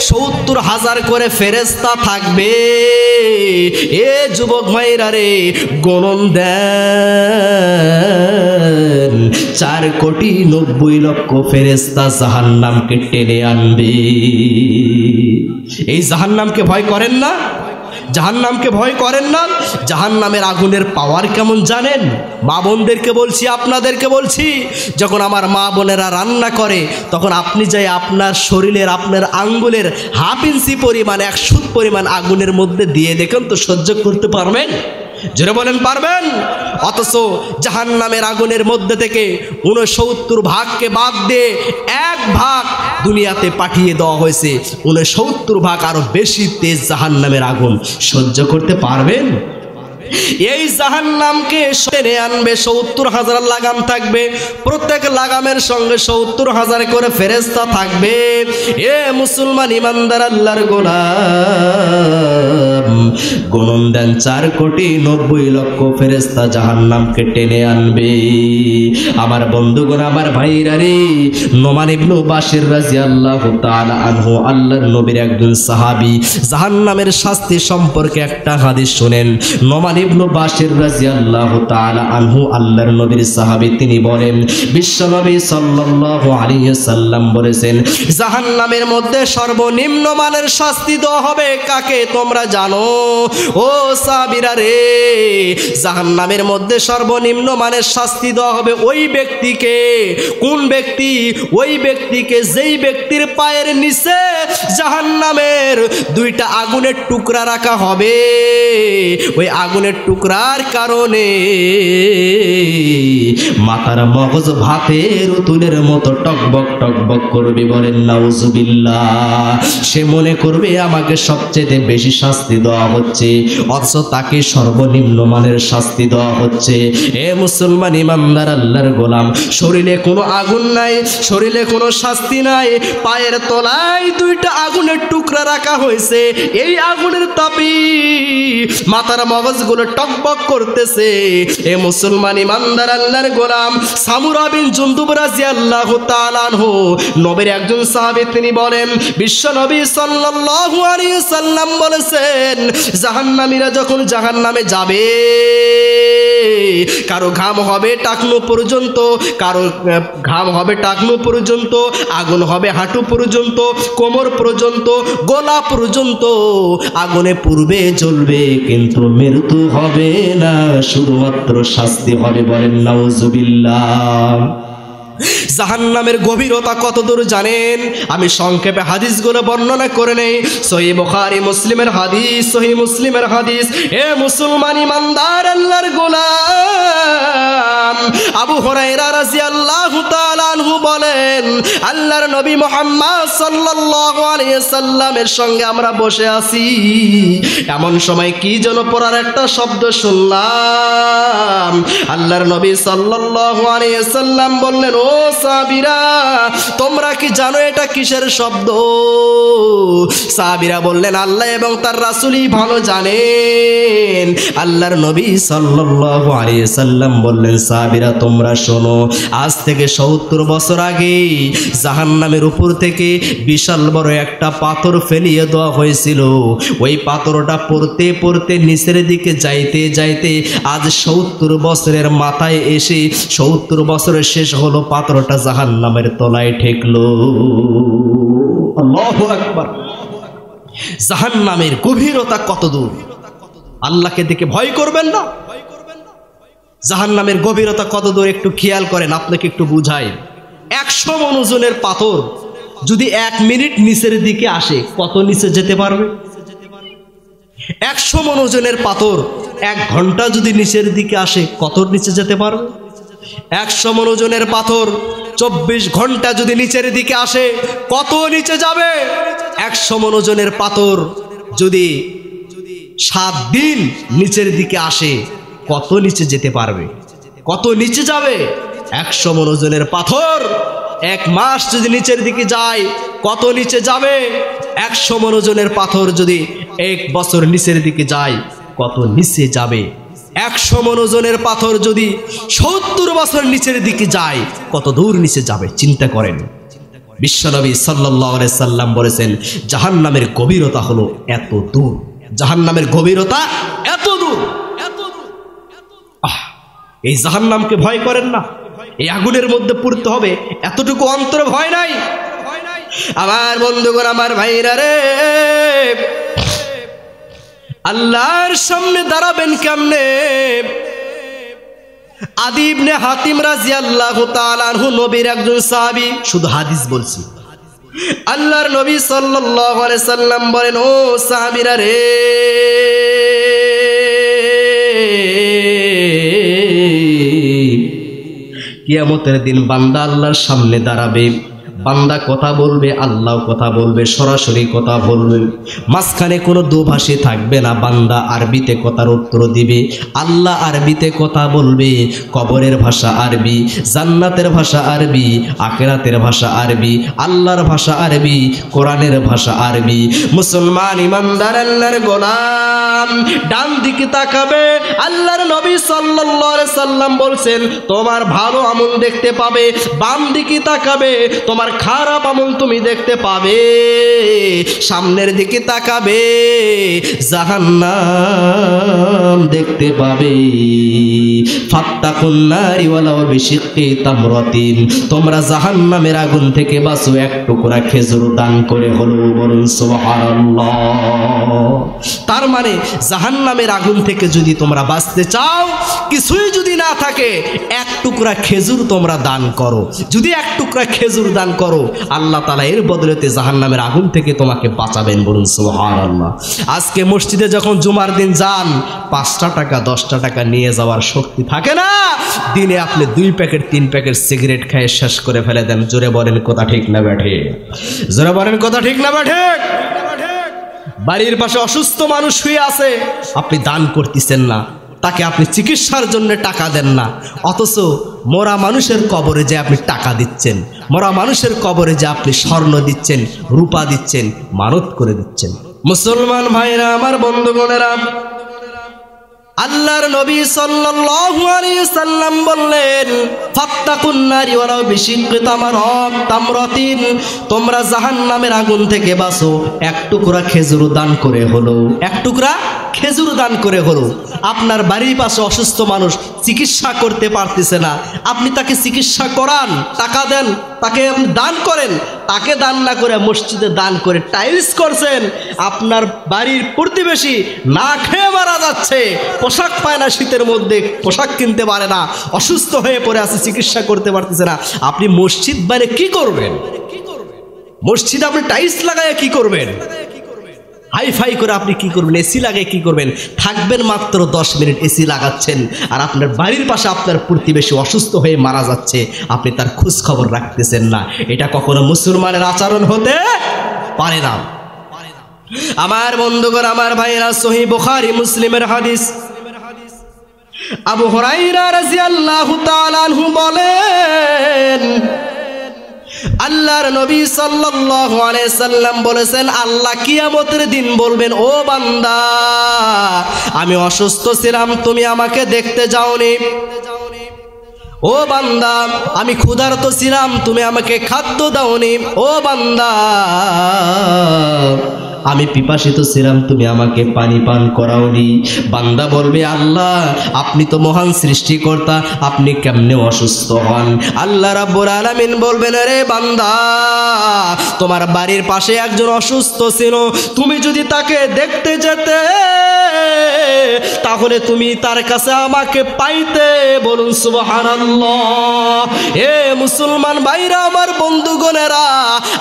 A: ৭০,০০০ করে ফেরেশতা থাকবে। এ যুবক ভাইরা রে, গণন দেন, ৪,৯০,০০,০০০ ফেরেশতা জাহান্নামকে টেনে আনবে। এই জাহান্নামকে ভয় করেন না? জাহান্নামকে ভয় করেন না? জাহান্নামের আগুনের পাওয়ার কেমন জানেন? মা বোনদেরকে বলছি, আপনাদেরকে বলছি, যখন আমার মা বোনেরা রান্না করে তখন আপনি যাই আপনার শরীরের, আপনার আঙ্গুলের 1/2 ইঞ্চি পরিমাণ, 1 সুত পরিমাণ আগুনের মধ্যে দিয়ে দেখেন তো সহ্য করতে পারবেন? জোরে বলেন, পারবেন? অথচ জাহান্নামের আগুনের মধ্যে থেকে ৬৯ ভাগকে বাদ দিয়ে 1 ভাগ দুনিয়াতে পাঠিয়ে দেওয়া হয়েছে। ৬৯ ভাগ আরো বেশি তেজ জাহান্নামের আগুন। সহ্য করতে পারবেন? এই জাহান্নামকে টেনে আনবে। ৭০,০০০ লাগাম থাকবে। প্রত্যেক লাগামের সঙ্গে ৭০,০০০ করে ফেরেশতা থাকবে। এ মুসলমান ইমানদার আল্লাহর গোলাম, গণন দেন, ৪,৯০,০০,০০০ ফেরেশতা জাহান্নামকে টেনে আনবে। আমার বন্ধুগণ, আমার ভাইরা রে, নোমান ইবনে বাশির রাদিয়াল্লাহু তাআলা আনহু, আল্লাহর নবীর একজন সাহাবী, জাহান্নামের শাস্তি সম্পর্কে একটা হাদিস শুনেন। নোমান ইবনে বাশির রাদিয়াল্লাহু তাআলা আনহু, আল্লাহর নবীর সাহাবী, তিনি বলেন, বিশ্বনবী সাল্লাল্লাহু আলাইহি সাল্লাম বলেছেন, জাহান্নামের মধ্যে সর্বনিম্ন মানের শাস্তি দেওয়া হবে কাকে তোমরা জানো? ও সাহাবীরা রে, জাহান্নামের মধ্যে সর্বনিম্ন মানের শাস্তি দেওয়া হবে ওই ব্যক্তিকে। কোন ব্যক্তি? ওই ব্যক্তিকে যেই ব্যক্তির পায়ের নিচে জাহান্নামের 2টা আগুনের টুকরা রাখা হবে। ওই আগুনের টুকরার কারণে মাথার মগজ ভাতের উতুলের মতো টকবক টকবক করবে। বলেন নাউজুবিল্লাহ। সে মনে করবে আমাকে সবচেয়ে বেশি শাস্তি দেওয়া হচ্ছে, অথচ তাকে সর্বনিম্ন মানের শাস্তি দেওয়া হচ্ছে। এ মুসলমান ইমানদার আল্লাহর গোলাম, শরীরে কোনো আগুন নাই, শরীরে কোনো শাস্তি নাই, পায়ের তলায় 2টা আগুনের টুকরা রাখা হয়েছে। এই আগুনের তাপে মাথার মগজগুলো টকবক করতেছে। এ মুসলমান ইমানদার আল্লাহর গোলাম, সামুরা বিন জুনদুব রাদিয়াল্লাহু তাআলা আনহু, নবীর একজন সাহাবী, তিনি বলেন, বিশ্ব নবী সাল্লাল্লাহু আলাইহি সাল্লাম বলেছেন, জাহান্নামীরা যখন জাহান্নামে যাবে, কারো ঘাম হবে টাকনু পর্যন্ত, কারো ঘাম হবে টাকনু পর্যন্ত, আগুন হবে হাঁটু পর্যন্ত, কোমর পর্যন্ত, গলা পর্যন্ত, আগুনে পুড়বে জ্বলবে, কিন্তু মৃত্যু হবে না, শুধুমাত্র শাস্তি হবে। বলেন নাউজুবিল্লাহ। জাহান্নামের গভীরতা কত দূর জানেন? আমি সংক্ষেপে হাদিসগুলো বর্ণনা করে নেই। সহিহ বুখারী মুসলিমের হাদিস, সহিহ মুসলিমের হাদিস। এ মুসলমান ইমানদার আল্লাহর গোলাম, আবু হুরায়রা রাদিয়াল্লাহু তাআলা আনহু বলেন, আল্লাহর নবী মুহাম্মদ সাল্লাল্লাহু আলাইহি সাল্লামের সঙ্গে আমরা বসে আছি, এমন সময় কি যেন পড়ার একটা শব্দ শুনলাম। আল্লাহর নবী সাল্লাল্লাহু আলাইহি সাল্লাম বললেন, ও সাহাবীরা, তোমরা কি জানো এটা কিসের শব্দ? সাহাবীরা বললেন, আল্লাহ এবং তার রাসূলই ভালো জানেন। আল্লাহর নবী সাল্লাল্লাহু আলাইহি সাল্লাম বললেন, সাহাবীরা তোমরা শোনো, আজ থেকে ৭০ বছর আগে জাহান্নামের উপর থেকে বিশাল বড় একটা পাথর ফেলিয়ে দেওয়া হয়েছিল। ওই পাথরটা পড়তে পড়তে নিচের দিকে যাইতে যাইতে আজ ৭০ বছরের মাথায় এসে ৭০ বছরের শেষ হলো, পাথরটা জাহান্নামের তলায় ঠেকলো। আল্লাহু আকবার। জাহান্নামের গভীরতা কত দূর! আল্লাহকে দেখে ভয় করবেন না? জাহান্নামের গভীরতা কত দূর একটু খেয়াল করেন, আপনাকে একটু বুঝাই। ১০০ মণ ওজনের পাথর যদি 1 মিনিট নিচের দিকে আসে কত নিচে যেতে পারবে? 100 মণ ওজনের পাথর 1 ঘন্টা যদি নিচের দিকে আসে কত নিচে যেতে পারবে? 100 মণ ওজনের পাথর 24 ঘন্টা যদি নিচের দিকে আসে কত নিচে যাবে? 100 মণ ওজনের পাথর যদি 7 দিন নিচের দিকে আসে কত নিচে যেতে পারবে? কত নিচে যাবে? 100 মণ ওজনের পাথর 1 মাস যদি নিচের দিকে যায় কত নিচে যাবে? 100 মণ ওজনের পাথর যদি 1 বছর নিচের দিকে যায় কত নিচে যাবে? 100 মণ ওজনের পাথর যদি 70 বছর নিচের দিকে যায় কত দূর নিচে যাবে? চিন্তা করেন। বিশ্বনবী সাল্লাল্লাহু আলাইহি সাল্লাম বলেছেন জাহান্নামের গভীরতা হলো এত দূর, জাহান্নামের গভীরতা এত দূর। এই জাহান্নামকে ভয় করেন না? এই আগুনের মধ্যে পড়তে হবে এতটুকু অন্তরে ভয় নাই? আমার বন্ধুগণ, আমার ভাইরা রে, আল্লাহর সামনে দাঁড়াবেন কেমনে? আদি ইবনে হাতিম রাদিয়াল্লাহু তাআলা আনহু নবীর একজন সাহাবী, শুধু হাদিস বলছি। আল্লাহর নবী সাল্লাল্লাহু আলাইহি সাল্লাম বলেন, ও সাহাবীরা রে, কিয়ামতের দিন বান্দা আল্লাহর সামনে দাঁড়াবে, বান্দা কথা বলবে, আল্লাহ কথা বলবে, সরাসরি কথা বলবে, মাঝখানে কোনো দোভাষী থাকবে না। বান্দা আরবিতে কথার উত্তর দিবে, আল্লাহ আরবিতে কথা বলবে। কবরের ভাষা আরবি, জান্নাতের ভাষা আরবি, আখিরাতের ভাষা আরবি, আল্লাহর ভাষা আরবি, কোরআনের ভাষা আরবি। মুসলমান ইমানদার আল্লাহর গোলাম ডান দিকে তাকাবে, আল্লাহর নবী সাল্লাল্লাহু আলাইহি সাল্লাম বলছেন তোমার ভালো আমল দেখতে পাবে। বাম দিকে তাকাবে, তোমার খারাপ আমল তুমি দেখতে পাবে। সামনের দিকে তাকাবে, জাহান্নাম দেখতে পাবে। ফাত্তাকুন নারি ওয়ালাউ বিশিক্কি তামরাতিন, তোমরা জাহান্নামের আগুন থেকে বাঁচো 1 টুকরা খেজুর দান করে হলো। বলুন সুবহানাল্লাহ। তার মানে জাহান্নামের আগুন থেকে যদি তোমরা বাঁচতে চাও, কিছুই যদি না থাকে 1 টুকরা খেজুর তোমরা দান করো। যদি 1 টুকরা খেজুর দান করো, আল্লাহ তাআলা এর বদলেতে জাহান্নামের আগুন থেকে তোমাকে বাঁচাবেন। বলুন সুবহানাল্লাহ। আজকে মসজিদে যখন জুমার দিন যান, 5টা টাকা 10টা টাকা নিয়ে যাওয়ার শক্তি থাকে না। দিনে আপনি 2 প্যাকেট 3 প্যাকেট সিগারেট খেয়ে শেষ করে ফেলে দেন। জোরে বলেন কথা ঠিক না বেঠে? জোরে বলেন কথা ঠিক না বেঠে? বাড়ির পাশে অসুস্থ মানুষ শুয়ে আছে, আপনি দান করতেছেন না, তাকে আপনি চিকিৎসার জন্য টাকা দেন না, অথচ মরা মানুষের কবরে যে আপনি টাকা দিচ্ছেন, মরা মানুষের কবরে যে আপনি স্বর্ণ দিচ্ছেন, রূপা দিচ্ছেন, মানত করে দিচ্ছেন। মুসলমান ভাইরা, আমার বন্ধুগণেরা, আল্লাহর নবী সাল্লাল্লাহু আলাইহি সাল্লাম বললেন ফাত্তাকুন নারি ওয়ালাউ বিশিক্কি তামরাতিন, তোমরা জাহান্নামের আগুন থেকে বাঁচো 1 টুকরা খেজুর দান করে হলো। 1 টুকরা খেজুর দান করে হলো। আপনার বাড়ির পাশে অসুস্থ মানুষ চিকিৎসা করতে পারতেছে না, আপনি তাকে চিকিৎসা করান, টাকা দেন, তাকে আপনি দান করেন। তাকে দান না করে মসজিদে দান করে টাইলস করছেন। আপনার বাড়ির প্রতিবেশী না খেয়ে মারা যাচ্ছে, পোশাক পায় না, শীতের মধ্যে পোশাক কিনতে পারে না, অসুস্থ হয়ে পড়ে আছে, চিকিৎসা করতে পারতেছে না। আপনি মসজিদ বাইরে কি করবেন? মসজিদে আপনি টাইলস লাগায় কি করবেন? হাইফাই করে আপনি কি করবেন? এসি লাগায় কি করবেন? থাকবেন মাত্র 10 মিনিট, এসি লাগাচ্ছেন, আর আপনার বাড়ির পাশে আপনার প্রতিবেশী অসুস্থ হয়ে মারা যাচ্ছে, আপনি তার খোঁজ খবর রাখতেছেন না। এটা কখনো মুসলমানের আচরণ হতে পারে না। আমার বন্ধুগণ, আমার ভাইরা, সহিহ বুখারী মুসলিমের হাদিস, আবু হুরায়রা রাদিয়াল্লাহু তাআলা আনহু বলেন আল্লাহর নবী সাল্লাল্লাহু আলাইহি সাল্লাম বলেছেন, আল্লাহ কিয়ামতের দিন বলবেন, ও বান্দা, আমি অসুস্থ ছিলাম, তুমি আমাকে দেখতে যাওনি। ও বান্দা, আমি ক্ষুধার্ত ছিলাম, তুমি আমাকে খাদ্য দাওনি। ও বান্দা, আমি পিপাসিত ছিলাম, তুমি আমাকে পানি পান করাওনি। বান্দা বলবে, আল্লাহ আপনি তো মহান সৃষ্টিকর্তা, আপনি কেমনে অসুস্থ হন? আল্লাহ রাব্বুল আলামিন বলবেন, রে বান্দা, তোমার বাড়ির পাশে একজন অসুস্থ ছিল, তুমি যদি তাকে দেখতে যেতে তাহলে তুমি তার কাছে আমাকে পাইতে। বলুন সুবহানাল্লাহ। এ মুসলমান ভাইরা, আমার বন্ধুগণেরা,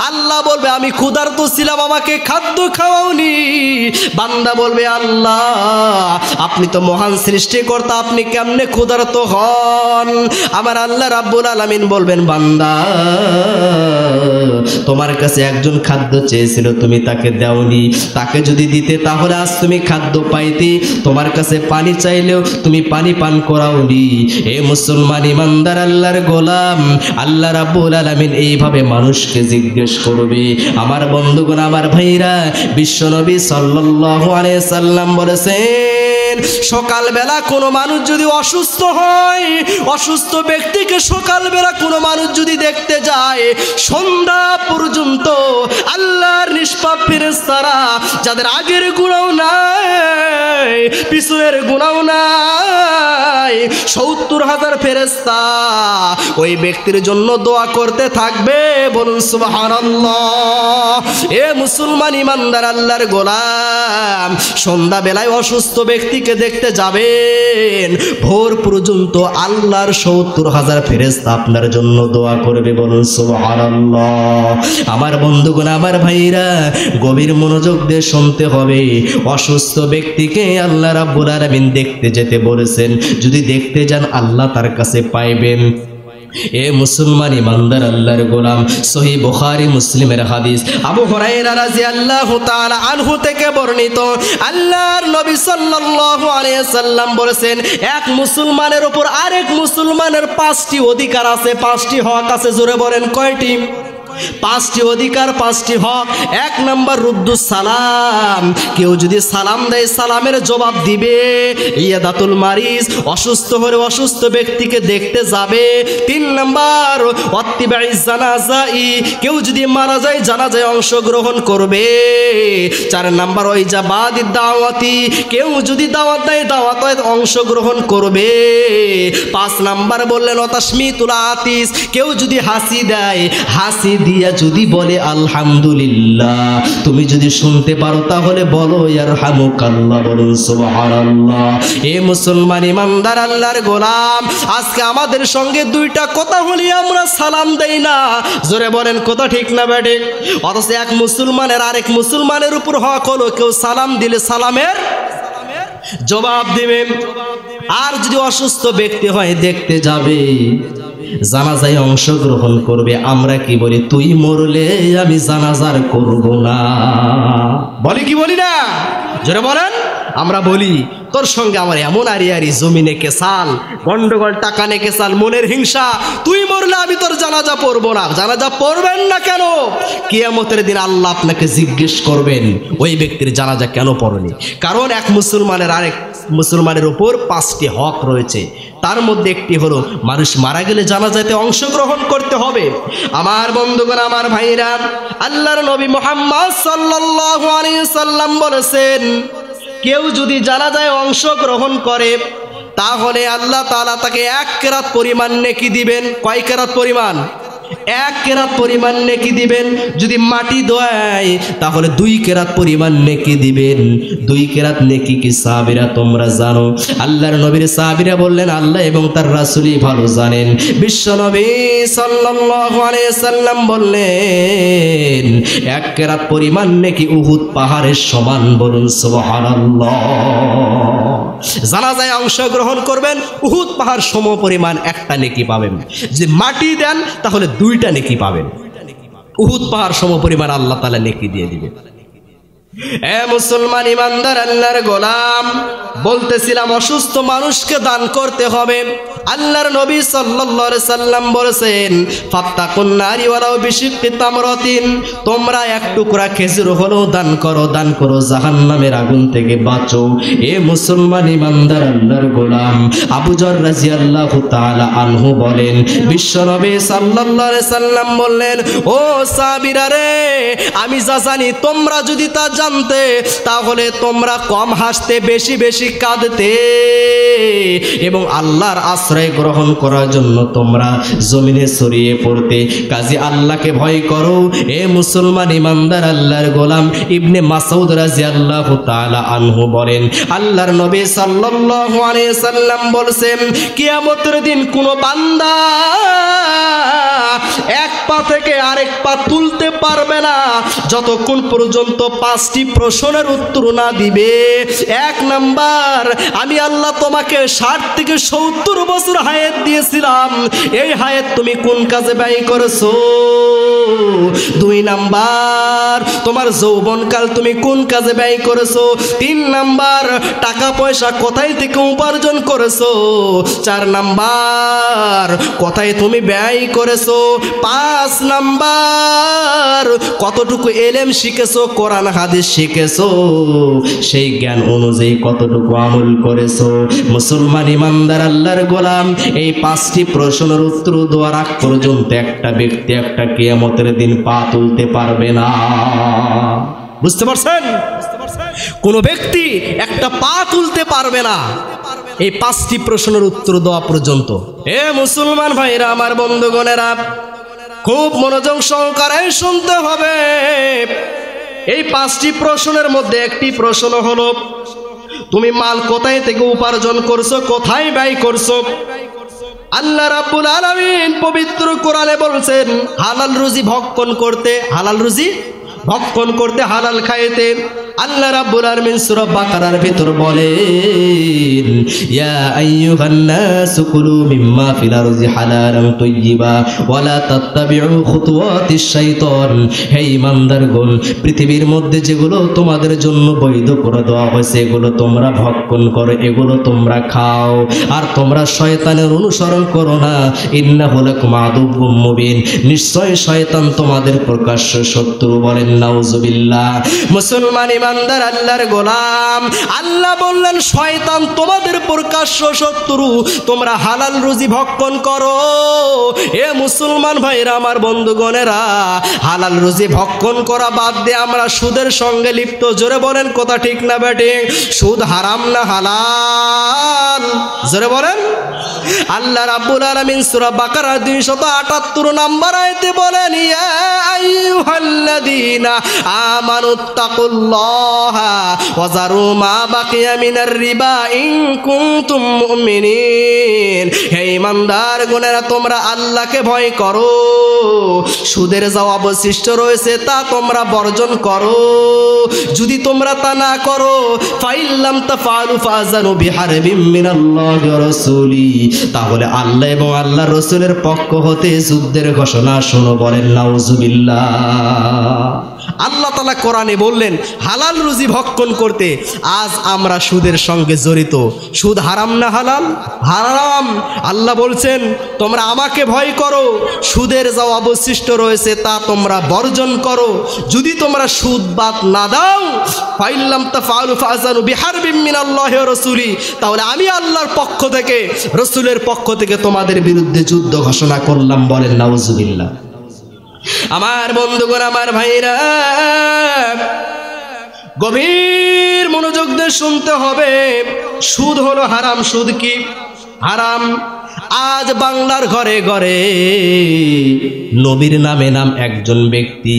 A: আল্লাহ বলবে আমি ক্ষুধার্ত ছিলাম, আমাকে খাদ্য খাওয়াওনি। বান্দা বলবে, আল্লাহ আপনি তো মহান সৃষ্টিকর্তা, আপনি কেমনে ক্ষুধার্ত হন? আমার আল্লাহ রাব্বুল আলামিন বলবেন, বান্দা তোমার কাছে একজন খাদ্য চেয়েছিল, তুমি তাকে দাওনি। তাকে যদি দিতে তাহলে আজ তুমি খাদ্য পাইতে। তোমার কাছে পানি চাইলেও তুমি পানি পান করাওনি। এ মুসলমান ইমানদার আল্লাহর গোলাম, আল্লাহ রাব্বুল আলামিন এইভাবে মানুষকে জিজ্ঞেস করবে। আমার বন্ধুগণ, আমার ভাইরা, বিশ্বনবী সাল্লাল্লাহু আলাইহি সাল্লাম বলেছেন, সকালবেলা কোনো মানুষ যদি অসুস্থ হয়, অসুস্থ ব্যক্তিকে সকালবেলা কোনো মানুষ যদি দেখতে যায়, সন্ধ্যা পর্যন্ত আল্লাহর নিষ্পাপ ফেরেশতারা, যাদের আগের গুনাহ নাই পিছনের গুনাহ নাই, ৭০,০০০ ফেরেশতা ওই ব্যক্তির জন্য দোয়া করতে থাকবে। বলুন সুবহানাল্লাহ। এ মুসলমান ইমানদার আল্লাহর গোলাম, সন্ধ্যাবেলায় অসুস্থ ব্যক্তিকে দেখতে যাবেন, ভোর পর্যন্ত আল্লাহর ৭০,০০০ ফেরেশতা আপনার জন্য দোয়া করবে। বলুন সুবহানাল্লাহ। আমার বন্ধুগণ, আমার ভাইরা, গভীর মনোযোগ দিয়ে শুনতে হবে। অসুস্থ ব্যক্তিকে আল্লাহ রাব্বুল আলামিন দেখতে যেতে বলেছেন। যদি দেখতে যান, আল্লাহ তার কাছে পাইবেন। এ মুসলমান ইমানদার আল্লাহর গোলাম, সহিহ বুখারী মুসলিমের হাদিস, আবু হুরায়রা রাদিয়াল্লাহু তাআলা আনহু থেকে বর্ণিত, আল্লাহর নবী সাল্লাল্লাহু আলাইহি সাল্লাম বলেছেন, এক মুসলমানের উপর আরেক মুসলমানের 5টি অধিকার আছে, 5টি হক আছে। জোরে বলেন, কয়টি? 5টি অধিকার, 5টি হক। 1 নাম্বার রুদ্দুস সালাম, কেউ যদি সালাম দেয় সালামের জবাব দিবে। ইয়াদাতুল মারিজ, অসুস্থ হলে অসুস্থ ব্যক্তিকে দেখতে যাবে। 3 নাম্বার ওয়াত্তিবাইজ জানাজাই, কেউ যদি মারা যায় জানাজায় অংশগ্রহণ করবে। 4 নাম্বার ওয়াইজাবাদিদ দাওয়াতি, কেউ যদি দাওয়াত দেয় দাওয়াতে অংশগ্রহণ করবে। 5 নাম্বার বললেন ওয়াতাশমিতুল আতিস, কেউ যদি হাসি দেয়, হাসি দিয়া যদি বলে আলহামদুলিল্লাহ, তুমি যদি শুনতে পারো তাহলে বলো ইয়ারহামুকাল্লাহ। বলুন সুবহানাল্লাহ। এ মুসলমান ইমানদার আল্লাহর গোলাম, আজকে আমাদের সঙ্গে 2টা কথা হলে আমরা সালাম দেই না। জোরে বলেন, কথা ঠিক না বেঠে? অথচ এক মুসলমানের আরেক মুসলমানের উপর হক হলো, কেউ সালাম দিলে সালামের জবাব দিবেন। আর যদি অসুস্থ ব্যক্তি হয়, দেখতে যাবে, জানাজায় অংশগ্রহণ করবে, আমরা কি বলি? তুই মরলে আমি জানাজার করব না। বলি কি বলি না? জোরে বলেন। আমরা বলি, তোর সঙ্গে আমার এমন আরি জমিনে কেসাল, গন্ডগোল, টাকা নে কেসাল, মনের হিংসা, তুই মরলে আমি তোর জানাজা পড়বো না। জানাজা পড়বেন না কেন? কিয়ামতের দিন আল্লাহ আপনাকে জিজ্ঞেস করবেন, ওই ব্যক্তির জানাজা কেন পড়নি? কারণ এক মুসলমানের আরেক মুসলমানের উপর 5টি হক রয়েছে। তার মধ্যে একটি হলো, মানুষ মারা গেলে জানাজাতে অংশগ্রহণ করতে হবে। আমার বন্ধুগণ, আমার ভাইরা, আল্লাহর নবী মুহাম্মদ সাল্লাল্লাহু আলাইহি সাল্লাম বলেছেন, কেউ যদি জানাজায় অংশগ্রহণ করে তাহলে আল্লাহ তাআলা তাকে 1 কেরাত পরিমাণ নেকি দিবেন। কয় কেরাত পরিমাণ? 1 কেরাত পরিমাণ নেকি দিবেন। যদি মাটি দেয় তাহলে 2 কেরাত পরিমাণ নেকি দিবেন। 2 কেরাত নেকি কি সাহাবীরা তোমরা জানো? আল্লাহর নবীর সাহাবীরা বললেন, আল্লাহ এবং তার রাসূলই ভালো জানেন। বিশ্বনবী সাল্লাল্লাহু আলাইহি সাল্লাম বললেন, 1 কেরাত পরিমাণ নেকি উহুদ পাহাড়ের সমান। বলুন সুবহানাল্লাহ। জানাজায় অংশগ্রহণ করবেন, উহুদ পাহাড় সম পরিমাণ একটা নেকি পাবেন। যদি মাটি দেন তাহলে 2টা নেকি পাবেন। উহুদ পাহাড় সম পরিমাণ আল্লাহ তাআলা নেকি দিয়ে দিবেন। এ মুসলমান ইমানদার আল্লাহর গোলাম, বলতেছিলাম অসুস্থ মানুষকে দান করতে হবে। আল্লাহর নবী সাল্লাল্লাহু আলাইহি সাল্লাম বলেছেন, ফাত্তাকুন নারি ওয়ালাউ বিশিক্কি তামরাতিন, তোমরা 1 টুকরা খেজুর হলেও দান করো, দান করো, জাহান্নামের আগুন থেকে বাঁচো। এ মুসলমান ইমানদার আল্লাহর গোলাম, আবু যর রাদিয়াল্লাহু তাআলা আনহু বলেন, বিশ্বনবী সাল্লাল্লাহু আলাইহি সাল্লাম বললেন, ও সাহাবীরা রে, আমি যা জানি তোমরা যদি তা জানতে তাহলে তোমরা কম হাসতে, বেশি বেশি কাঁদতে এবং আল্লাহর আশ্রয় গ্রহণ করার জন্য তোমরা জমিনে ছড়িয়ে পড়তে। কাজী আল্লাহকে ভয় করো এ মুসলমান ইমানদার আল্লাহর গোলাম। ইবনে মাসউদ রাদিয়াল্লাহু তাআলা আনহু বলেন, আল্লাহর নবী সাল্লাল্লাহু আলাইহি সাল্লাম বলেছেন, কিয়ামতের দিন কোন বান্দা এক পা থেকে আরেক পা তুলতে পারবে না যতক্ষণ পর্যন্ত 5টি প্রশ্নের উত্তর না দিবে। 1 নাম্বার, আমি আল্লাহ তোমাকে 60 থেকে 70 বছর হায়াত দিয়েছিলাম, এই হায়াত তুমি কোন কাজে ব্যয় করেছো? 2 নাম্বার, তোমার যৌবনকাল তুমি কোন কাজে ব্যয় করেছো? 3 নাম্বার, টাকা পয়সা কোথায় থেকে উপার্জন করেছো? 4 নাম্বার, কোথায় তুমি ব্যয় করেছো? 5 নাম্বার, কতটুকু ইলম শিখেছো, কোরআন হাদিস শিখেছো, সেই জ্ঞান অনুযায়ী কতটুকু আমল করেছো? মুসলমান ইমানদার আল্লাহর গোলাম, এই 5টি প্রশ্নের উত্তর দেওয়ার আগ পর্যন্ত একটা ব্যক্তি একটা কিয়ামতের দিন পা তুলতে পারবে না। বুঝতে পারছেন? কোন ব্যক্তি একটা পা তুলতে পারবে না এই 5টি প্রশ্নের উত্তর দেওয়া পর্যন্ত। এ মুসলমান ভাইরা, আমার বন্ধুগণেরা, খুব মনোযোগ সহকারে শুনতে হবে। এই 5টি প্রশ্নের মধ্যে একটি প্রশ্ন হলো, তুমি মাল কোথায় থেকে উপার্জন করছো, কোথায় ব্যয় করছো? আল্লাহ রাব্বুল আলামিন পবিত্র কোরআনে বলছেন, হালাল রুজি ভক্ষণ করতে, হালাল রুজি ভক্ষণ করতে, হালাল খাইতে। আল্লাহ রাব্বুল আলামিন সূরা বাকারার ভিতর বলেন, ইয়া আইয়ুহান নাসু কুলু মিম্মা ফিল আরজি হালালান তাইয়্যিবা ওয়া লা তাত্তাবিউ খুতুওয়াতিশ শাইতান। হে ঈমানদারগণ, পৃথিবীর মধ্যে যেগুলো তোমাদের জন্য বৈধ করে দেওয়া হয়েছে এগুলো তোমরা ভক্ষণ করো, এগুলো তোমরা খাও, আর তোমরা শয়তানের অনুসরণ করো না। ইন্নাহু লাকুম আদুউম মুবিন, নিশ্চয় শয়তান তোমাদের প্রকাশ্য শত্রু। বলেন নাউজুবিল্লাহ। মুসলমান ইমানদার আল্লাহর গোলাম, আল্লাহ বললেন শয়তান তোমাদের প্রকাশ্য শত্রু, তোমরা হালাল রুজি ভক্ষণ করো। এ মুসলমান ভাইরা, আমার বন্ধুগণেরা, হালাল রুজি ভক্ষণ করা বাদ দিয়ে আমরা সুদের সঙ্গে লিপ্ত। জোরে বলেন, কথা ঠিক না বেঠিক? সুদ হারাম না হালাল? জোরে বলেন। আল্লাহ রাব্বুল আলামিন সূরা বাকারা 278 নম্বর আয়াতে বলেন, ইয়া আইয়ুহাল্লাযীনা আমানুত্তাকুল্লাহা ওয়া যারু মা বাকিয়া মিনার রিবা ইন কুনতুম মুমিনিন। হে ঈমানদারগণেরা, তোমরা আল্লাহকে ভয় করো, সুদের যা অবশিষ্ট রয়েছে তা তোমরা বর্জন করো। যদি তোমরা তা না করো, ফাইল্লাম তাফআলু ফাযানু বিহারবিম মিনাল্লাহি ওয়া রাসূলি, তাহলে আল্লাহ এবং আল্লাহর রাসূলের পক্ষ হতে যুদ্ধের ঘোষণা শোনো। বলেন নাউজুবিল্লাহ। আল্লাহ তাআলা কোরআনে বললেন হালাল রুজি ভক্ষণ করতে। আজ আমরা সুদের সঙ্গে জড়িত। সুদ হারাম না হালাল? হারাম। আল্লাহ বলছেন তোমরা আমাকে ভয় করো, সুদের যা অবশিষ্ট রয়েছে তা তোমরা বর্জন করো। যদি তোমরা সুদ বাদ না দাও, ফাইল্লাম তাফআলু ফাযানু বিহারবিম মিনাল্লাহি ওয়া রাসূলি, তাহলে আমি আল্লাহর পক্ষ থেকে, রাসূলের পক্ষ থেকে তোমাদের বিরুদ্ধে যুদ্ধ ঘোষণা করলাম। বলেন নাউজুবিল্লাহ। আমার বন্ধুগণ, আমার ভাইরা, গভীর মনোযোগ দিয়ে শুনতে হবে। সুদ হলো হারাম। সুদ কি? হারাম। আজ বাংলার ঘরে ঘরে নবীর নামে নাম একজন ব্যক্তি,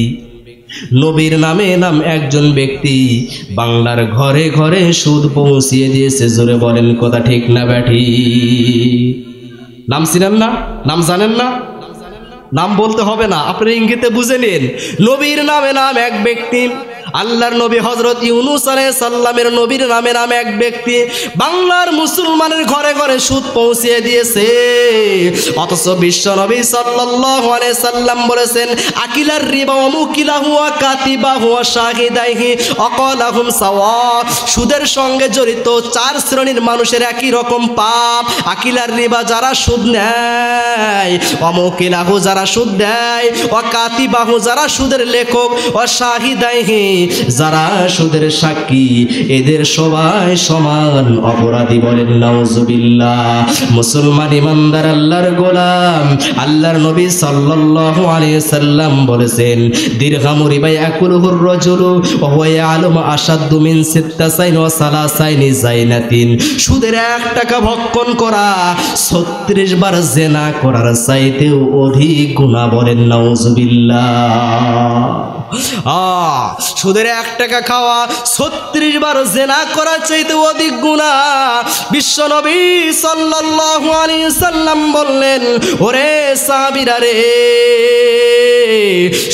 A: নবীর নামে নাম একজন ব্যক্তি বাংলার ঘরে ঘরে সুদ পৌঁছিয়ে দিয়েছে। জোরে বলেন, কথা ঠিক না ব্যাঠি? নাম চিনেন না? নাম জানেন না? নাম বলতে হবে না, আপনি ইঙ্গিতে বুঝে নিন। নবীর নামে নাম এক ব্যক্তি, আল্লাহর নবী হযরত ইউনূস আলাইহিস সালামের নবীর নামে নাম এক ব্যক্তি বাংলার মুসলমানের ঘরে ঘরে সুদ পৌঁছিয়ে দিয়েছে। অথচ বিশ্ব নবী সাল্লাল্লাহু আলাইহি সাল্লাম বলেছেন, আকিলার রিবা ওয়া মুকিলাহু ওয়া কাতিবাহু ওয়া শাহিদাইহি আকালাহুম সাওয়া। সুদের সঙ্গে জড়িত 4 শ্রেণীর মানুষের একই রকম পাপ। আকিলার রিবা, যারা সুদ নেয়, ওয়া মুকিলাহু, যারা যারা সুদ দেয়, ওয়াকাতিবাহু যারা সুদের লেখক, ওয়াশাহিদাইহি যারা সুদের সাক্ষী, এদের সবাই সমান অপরাধী। বলেন নাউজুবিল্লাহ। মুসলমান ইমানদার আল্লাহর গোলাম, আল্লাহর নবী সাল্লাল্লাহু আলাইহি সাল্লাম বলেছেন, দিরহামু রিবা ইয়াকুলুহুর রাজুলু ওয়া হুয়া ইয়ালামু আশাদ্দু মিন সিত্তাসাইন ওয়া সালাসাইনি জাইনাতিন। সুদের 1 টাকা ভক্ষণ করা 36 বার জিনা করার চাইতেও অধিক গুনাহ। বলেন নাউজুবিল্লাহ। সুদের 1 টাকা খাওয়া 36 বার জিনা করার চাইতে অধিক গুনাহ। বিশ্বনবী সাল্লাল্লাহু আলাইহি সাল্লাম বললেন, ওরে সাহাবীরা রে,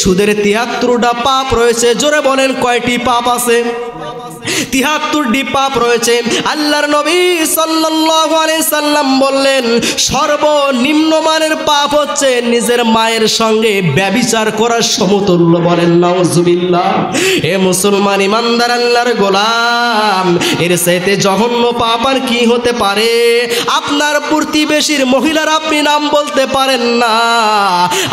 A: সুদের 73টা পাপ রয়েছে। জোরে বলেন কয়টি পাপ আছে? 73টি পাপ রয়েছে। আল্লাহর নবী সাল্লাল্লাহু আলাইহি সাল্লাম বললেন, সর্বনিম্ন মানের পাপ হচ্ছে নিজের মায়ের সঙ্গে ব্যভিচার করার সমতুল্য। বলেন নাউজুবিল্লাহ। এ মুসলমান ইমানদার আল্লাহর গোলাম, এর চাইতে জঘন্য পাপ আর কি হতে পারে? আপনার প্রতিবেশীর মহিলার আপনি নাম বলতে পারেন না,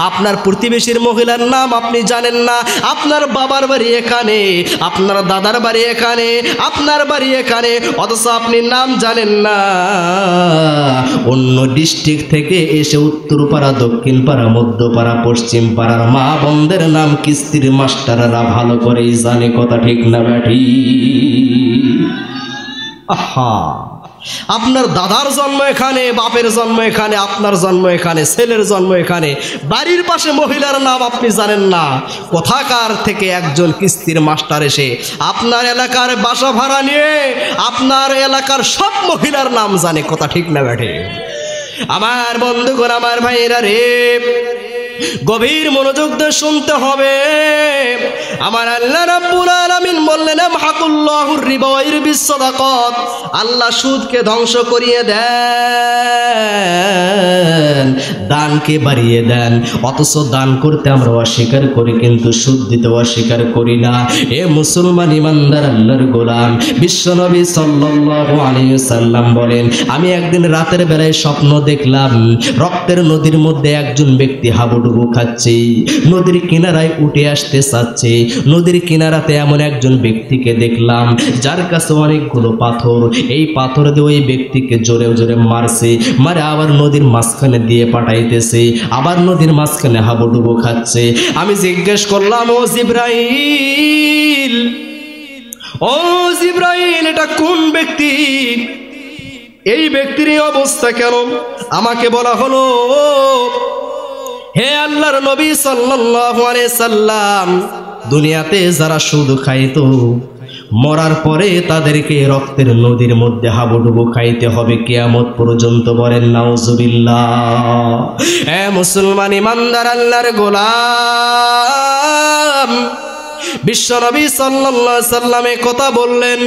A: আপনার প্রতিবেশীর মহিলার নাম আপনি জানেন না। আপনার বাবার বাড়ি এখানে, আপনার দাদার বাড়ি এখানে, আপনার বাড়ি এখানে, অথচ আপনি নাম জানেন না। অন্য ডিস্ট্রিক্ট থেকে এসে উত্তরপাড়া, দক্ষিণপাড়া, মধ্যপাড়া, পশ্চিম পাড়ার মা বোনদের নাম কিস্তির মাস্টাররা ভালো করেই জানে। কথা ঠিক না ব্যাঠি? আহা, আপনার দাদার জন্ম এখানে, বাপের জন্ম এখানে, আপনার জন্ম এখানে, ছেলের জন্ম এখানে, বাড়ির পাশে মহিলার নাম আপনি জানেন না। কোথাকার থেকে একজন কিস্তির মাস্টার এসে আপনার এলাকার বাসা ভাড়া নিয়ে আপনার এলাকার সব মহিলার নাম জানে। কথা ঠিক না ব্যাঠে? আমার বন্ধুগণ, আমার ভাইরা রে, গভীর মনোযোগ দিয়ে শুনতে হবে। আমার আল্লাহ রাব্বুল আলামিন বললেন, আমহাকুল্লাহুর রিবা ওয়া ইরবিস সাদাকাত। আল্লাহ সুদকে ধ্বংস করিয়ে দেন, দানকে বাড়িয়ে দেন। অথচ দান করতে আমরা অস্বীকার করি, কিন্তু সুদ দিতে অস্বীকার করি না। এ মুসলমান ইমানদার আল্লাহর গোলাম, বিশ্বনবী সাল্লাল্লাহু আলাইহি সাল্লাম বলেন, আমি একদিন রাতের বেলায় স্বপ্ন দেখলাম, রক্তের নদীর মধ্যে একজন ব্যক্তি হাবুডুবু খাচ্ছে, নদীর কিনারায় উঠে আসতে চাচ্ছে। নদীর কিনারাতে এমন একজন ব্যক্তিকে দেখলাম যার কাছে অনেকগুলো পাথর। এই পাথর দিয়ে ওই ব্যক্তিকে জোরে জোরে মারছে, মারে আবার নদীর মাঝখানে দিয়ে পাঠাইতেছে, আবার নদীর মাঝখানে হাবুডুবু খাচ্ছে। আমি জিজ্ঞেস করলাম, ও জিব্রাইল, ও জিব্রাইল, এটা কোন ব্যক্তি? এই ব্যক্তির এই অবস্থা কেন? আমাকে বলা হলো, হে আল্লাহর নবী সাল্লাল্লাহু আলাইহি সাল্লাম, দুনিয়াতে যারা সুদ খাইতো, মরার পরে তাদেরকে রক্তের নদীর মধ্যে হাবুডুবু খাইতে হবে কিয়ামত পর্যন্ত। বলেন নাউজুবিল্লাহ। হে মুসলমান ইমানদার আল্লাহর গোলাম, বিশ্বনবী সাল্লাল্লাহু আলাইহি সাল্লাম এই কথা বললেন।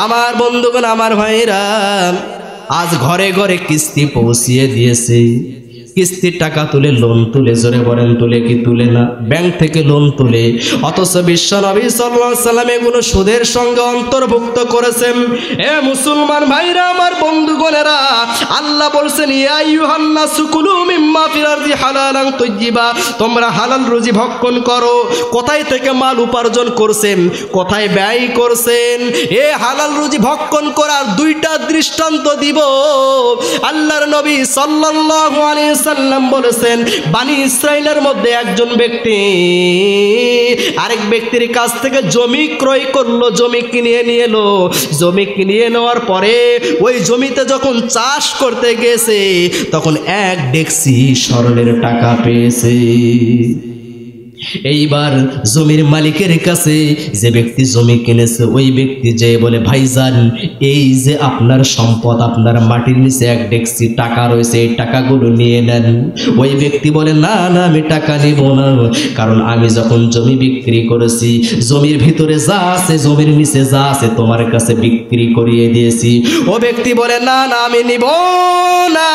A: আমার বন্ধুগণ, আমার ভাইরা, আজ ঘরে ঘরে কিস্তি পৌঁছিয়ে দিয়েছে। কিস্তির টাকা তুলে, লোন তুলে, জোরে বলেন তুলে কি তুলে না? ব্যাংক থেকে লোন তুলে। অথচ বিশ্বনবী সাল্লাল্লাহু আলাইহি সাল্লাম এগুলো সুদের সঙ্গে অন্তর্ভুক্ত করেছেন। এ মুসলমান ভাইরা, আমার বন্ধুগণেরা, আল্লাহ বলছেন, ইয়া আইয়ুহান নাসু কুলু মিম্মা ফিল আরদি হালালান তাইয়্যিবা, তোমরা হালাল রুজি ভক্ষণ করো। কোথায় থেকে মাল উপার্জন করছেন, কোথায় ব্যয় করছেন? এ হালাল রুজি ভক্ষণ করার 2টা দৃষ্টান্ত দিব। আল্লাহর নবী সাল্লাল্লাহু আলাইহি সাল্লাম বলেছেন, বানি ইসরাইলের মধ্যে একজন ব্যক্তি আরেক ব্যক্তির কাছ থেকে জমি ক্রয় করলো, জমি কিনে নিয়ে এলো। জমি কিনে নেওয়ার পরে ওই জমিতে যখন চাষ করতে গেছে, তখন 1 ডেকসি স্বর্ণের টাকা পেয়েছে। এইবার জমির মালিকের কাছে যে ব্যক্তি জমি কিনেছে, ওই ব্যক্তি যে বলে, ভাইজান, এই যে আপনার সম্পদ, আপনার মাটির নিচে 1 ডেকসি টাকা রয়েছে, এই টাকাগুলো নিয়ে নেন। ওই ব্যক্তি বলে, না না, আমি টাকা নিব না, কারণ আমি যখন জমি বিক্রি করেছি, জমির ভিতরে যা আছে, জমির নিচে যা আছে, তোমার কাছে বিক্রি করিয়ে দিয়েছি। ও ব্যক্তি বলে, না না, আমি নিব না,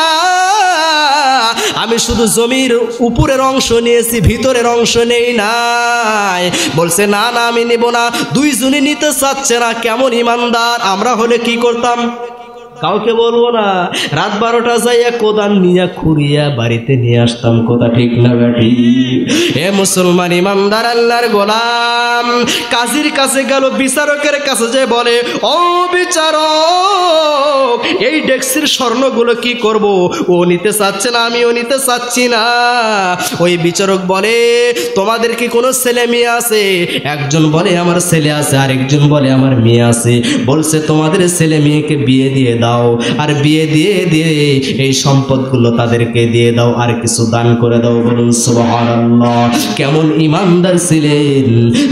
A: আমি শুধু জমির উপরের অংশ নিয়েছি, ভিতরের অংশ নেই নাই। বলছে, না না, আমি নিব না। 2 জনই নিতে চাচ্ছে না। কেমন ইমানদার! আমরা হলে কি করতাম? কাউকে বলবো না। রাত 12টা যাইয়া কোদান নিয়ে খুঁড়িয়া বাড়িতে নিয়ে আসতাম। কথা ঠিক না বেটি? এ মুসলমান ইমানদার আল্লাহর গোলাম কাজীর কাছে গেল, বিচারকের কাছে যে বলে, ও বিচারক, এই ডেক্সির স্বর্ণগুলো কি করব? ও নিতে চাচ্ছে না, আমিও নিতে চাচ্ছি না। ওই বিচারক বলে, তোমাদের কি কোনো ছেলে মেয়ে আছে? একজন বলে আমার ছেলে আছে, আরেকজন বলে আমার মেয়ে আছে। বলছে তোমাদের ছেলে মেয়েকে বিয়ে দিয়ে দাও, আর বিয়ে দিয়ে দিয়ে এই সম্পদগুলো তাদেরকে দিয়ে দাও, আর কিছু দান করে দাও। বলুন সুবহানাল্লাহ। কেমন ইমানদার ছিলেন,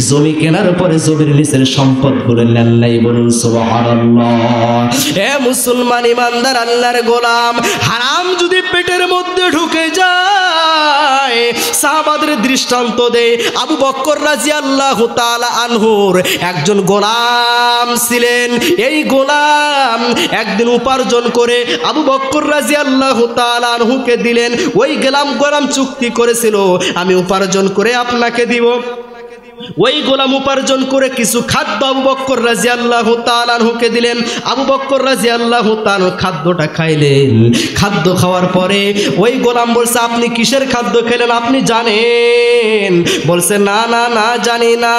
A: জমি কেনার পরে জমির নিচের সম্পদগুলো নেন নাই। বলুন সুবহানাল্লাহ। এ মুসলমান ইমানদার আল্লাহর গোলাম, হারাম যদি পেটের মধ্যে ঢুকে যায়, সাহাবাদের দৃষ্টান্ত দেয়। আবু বকর রাদিয়াল্লাহু তাআলা আনহুর একজন গোলাম ছিলেন। এই গোলাম একদিন উপার্জন করে আবু বকর রাদিয়াল্লাহু তাআলা আনহুকে দিলেন। ওই গোলাম চুক্তি করেছিল, আমি উপার্জন করে আপনাকে দিব। ওই গোলাম উপার্জন করে কিছু খাদ্য আবু বকর রাদিয়াল্লাহু তাআলা আনহুকে দিলেন। আবু বকর রাদিয়াল্লাহু তাআলা খাদ্যটা খাইলেন। খাদ্য খাওয়ার পরে ওই গোলাম বলছে, আপনি কিসের খাদ্য খেলেন, আপনি জানেন? বলছে, না না না, জানি না।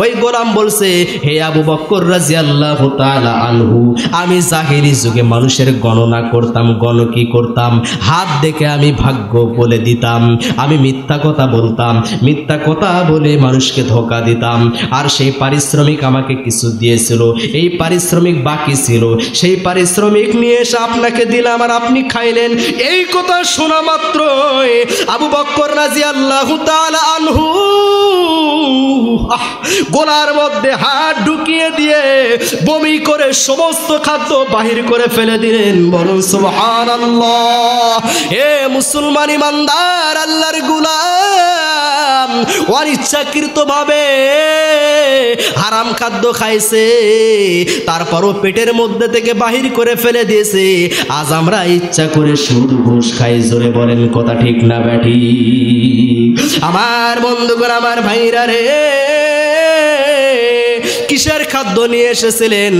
A: ওই গোলাম বলছে, হে আবু বকর রাদিয়াল্লাহু তাআলা আনহু, আমি জাহেলি যুগে মানুষের গণনা করতাম, গণকি করতাম, হাত দেখে আমি ভাগ্য বলে দিতাম। আমি মিথ্যা কথা বলতাম, মিথ্যা কথা বলে মানুষকে ধোঁকা দিতাম। আর সেই পারিশ্রমিক আমাকে কিছু দিয়েছিল, এই পারিশ্রমিক বাকি ছিল, সেই পারিশ্রমিক নিয়ে এসে আপনাকে দিলাম, আর আপনি খাইলেন। এই কথা শোনা মাত্র আবু বকর রাদিয়াল্লাহু তাআলা আনহু গোলার মধ্যে হাত ঢুকিয়ে দিয়ে বমি করে সমস্ত খাদ্য বাহির করে ফেলে দিলেন। বলুন সুবহানাল্লাহ। হে মুসলমান ইমানদার আল্লাহর গোলাম, অনিচ্ছাকৃত ভাবে হারাম খাদ্য খাইছে, তারপরও পেটের মধ্যে থেকে বাহির করে ফেলে দিয়েছে। আজ আমরা ইচ্ছা করে সুদ ঘুষ খাই। জোরে বলেন, কথা ঠিক না ব্যাটি? আমার বন্ধুগণ, আমার ভাইরা রে, কিসের খাদ্য নিয়ে এসেছিলেন?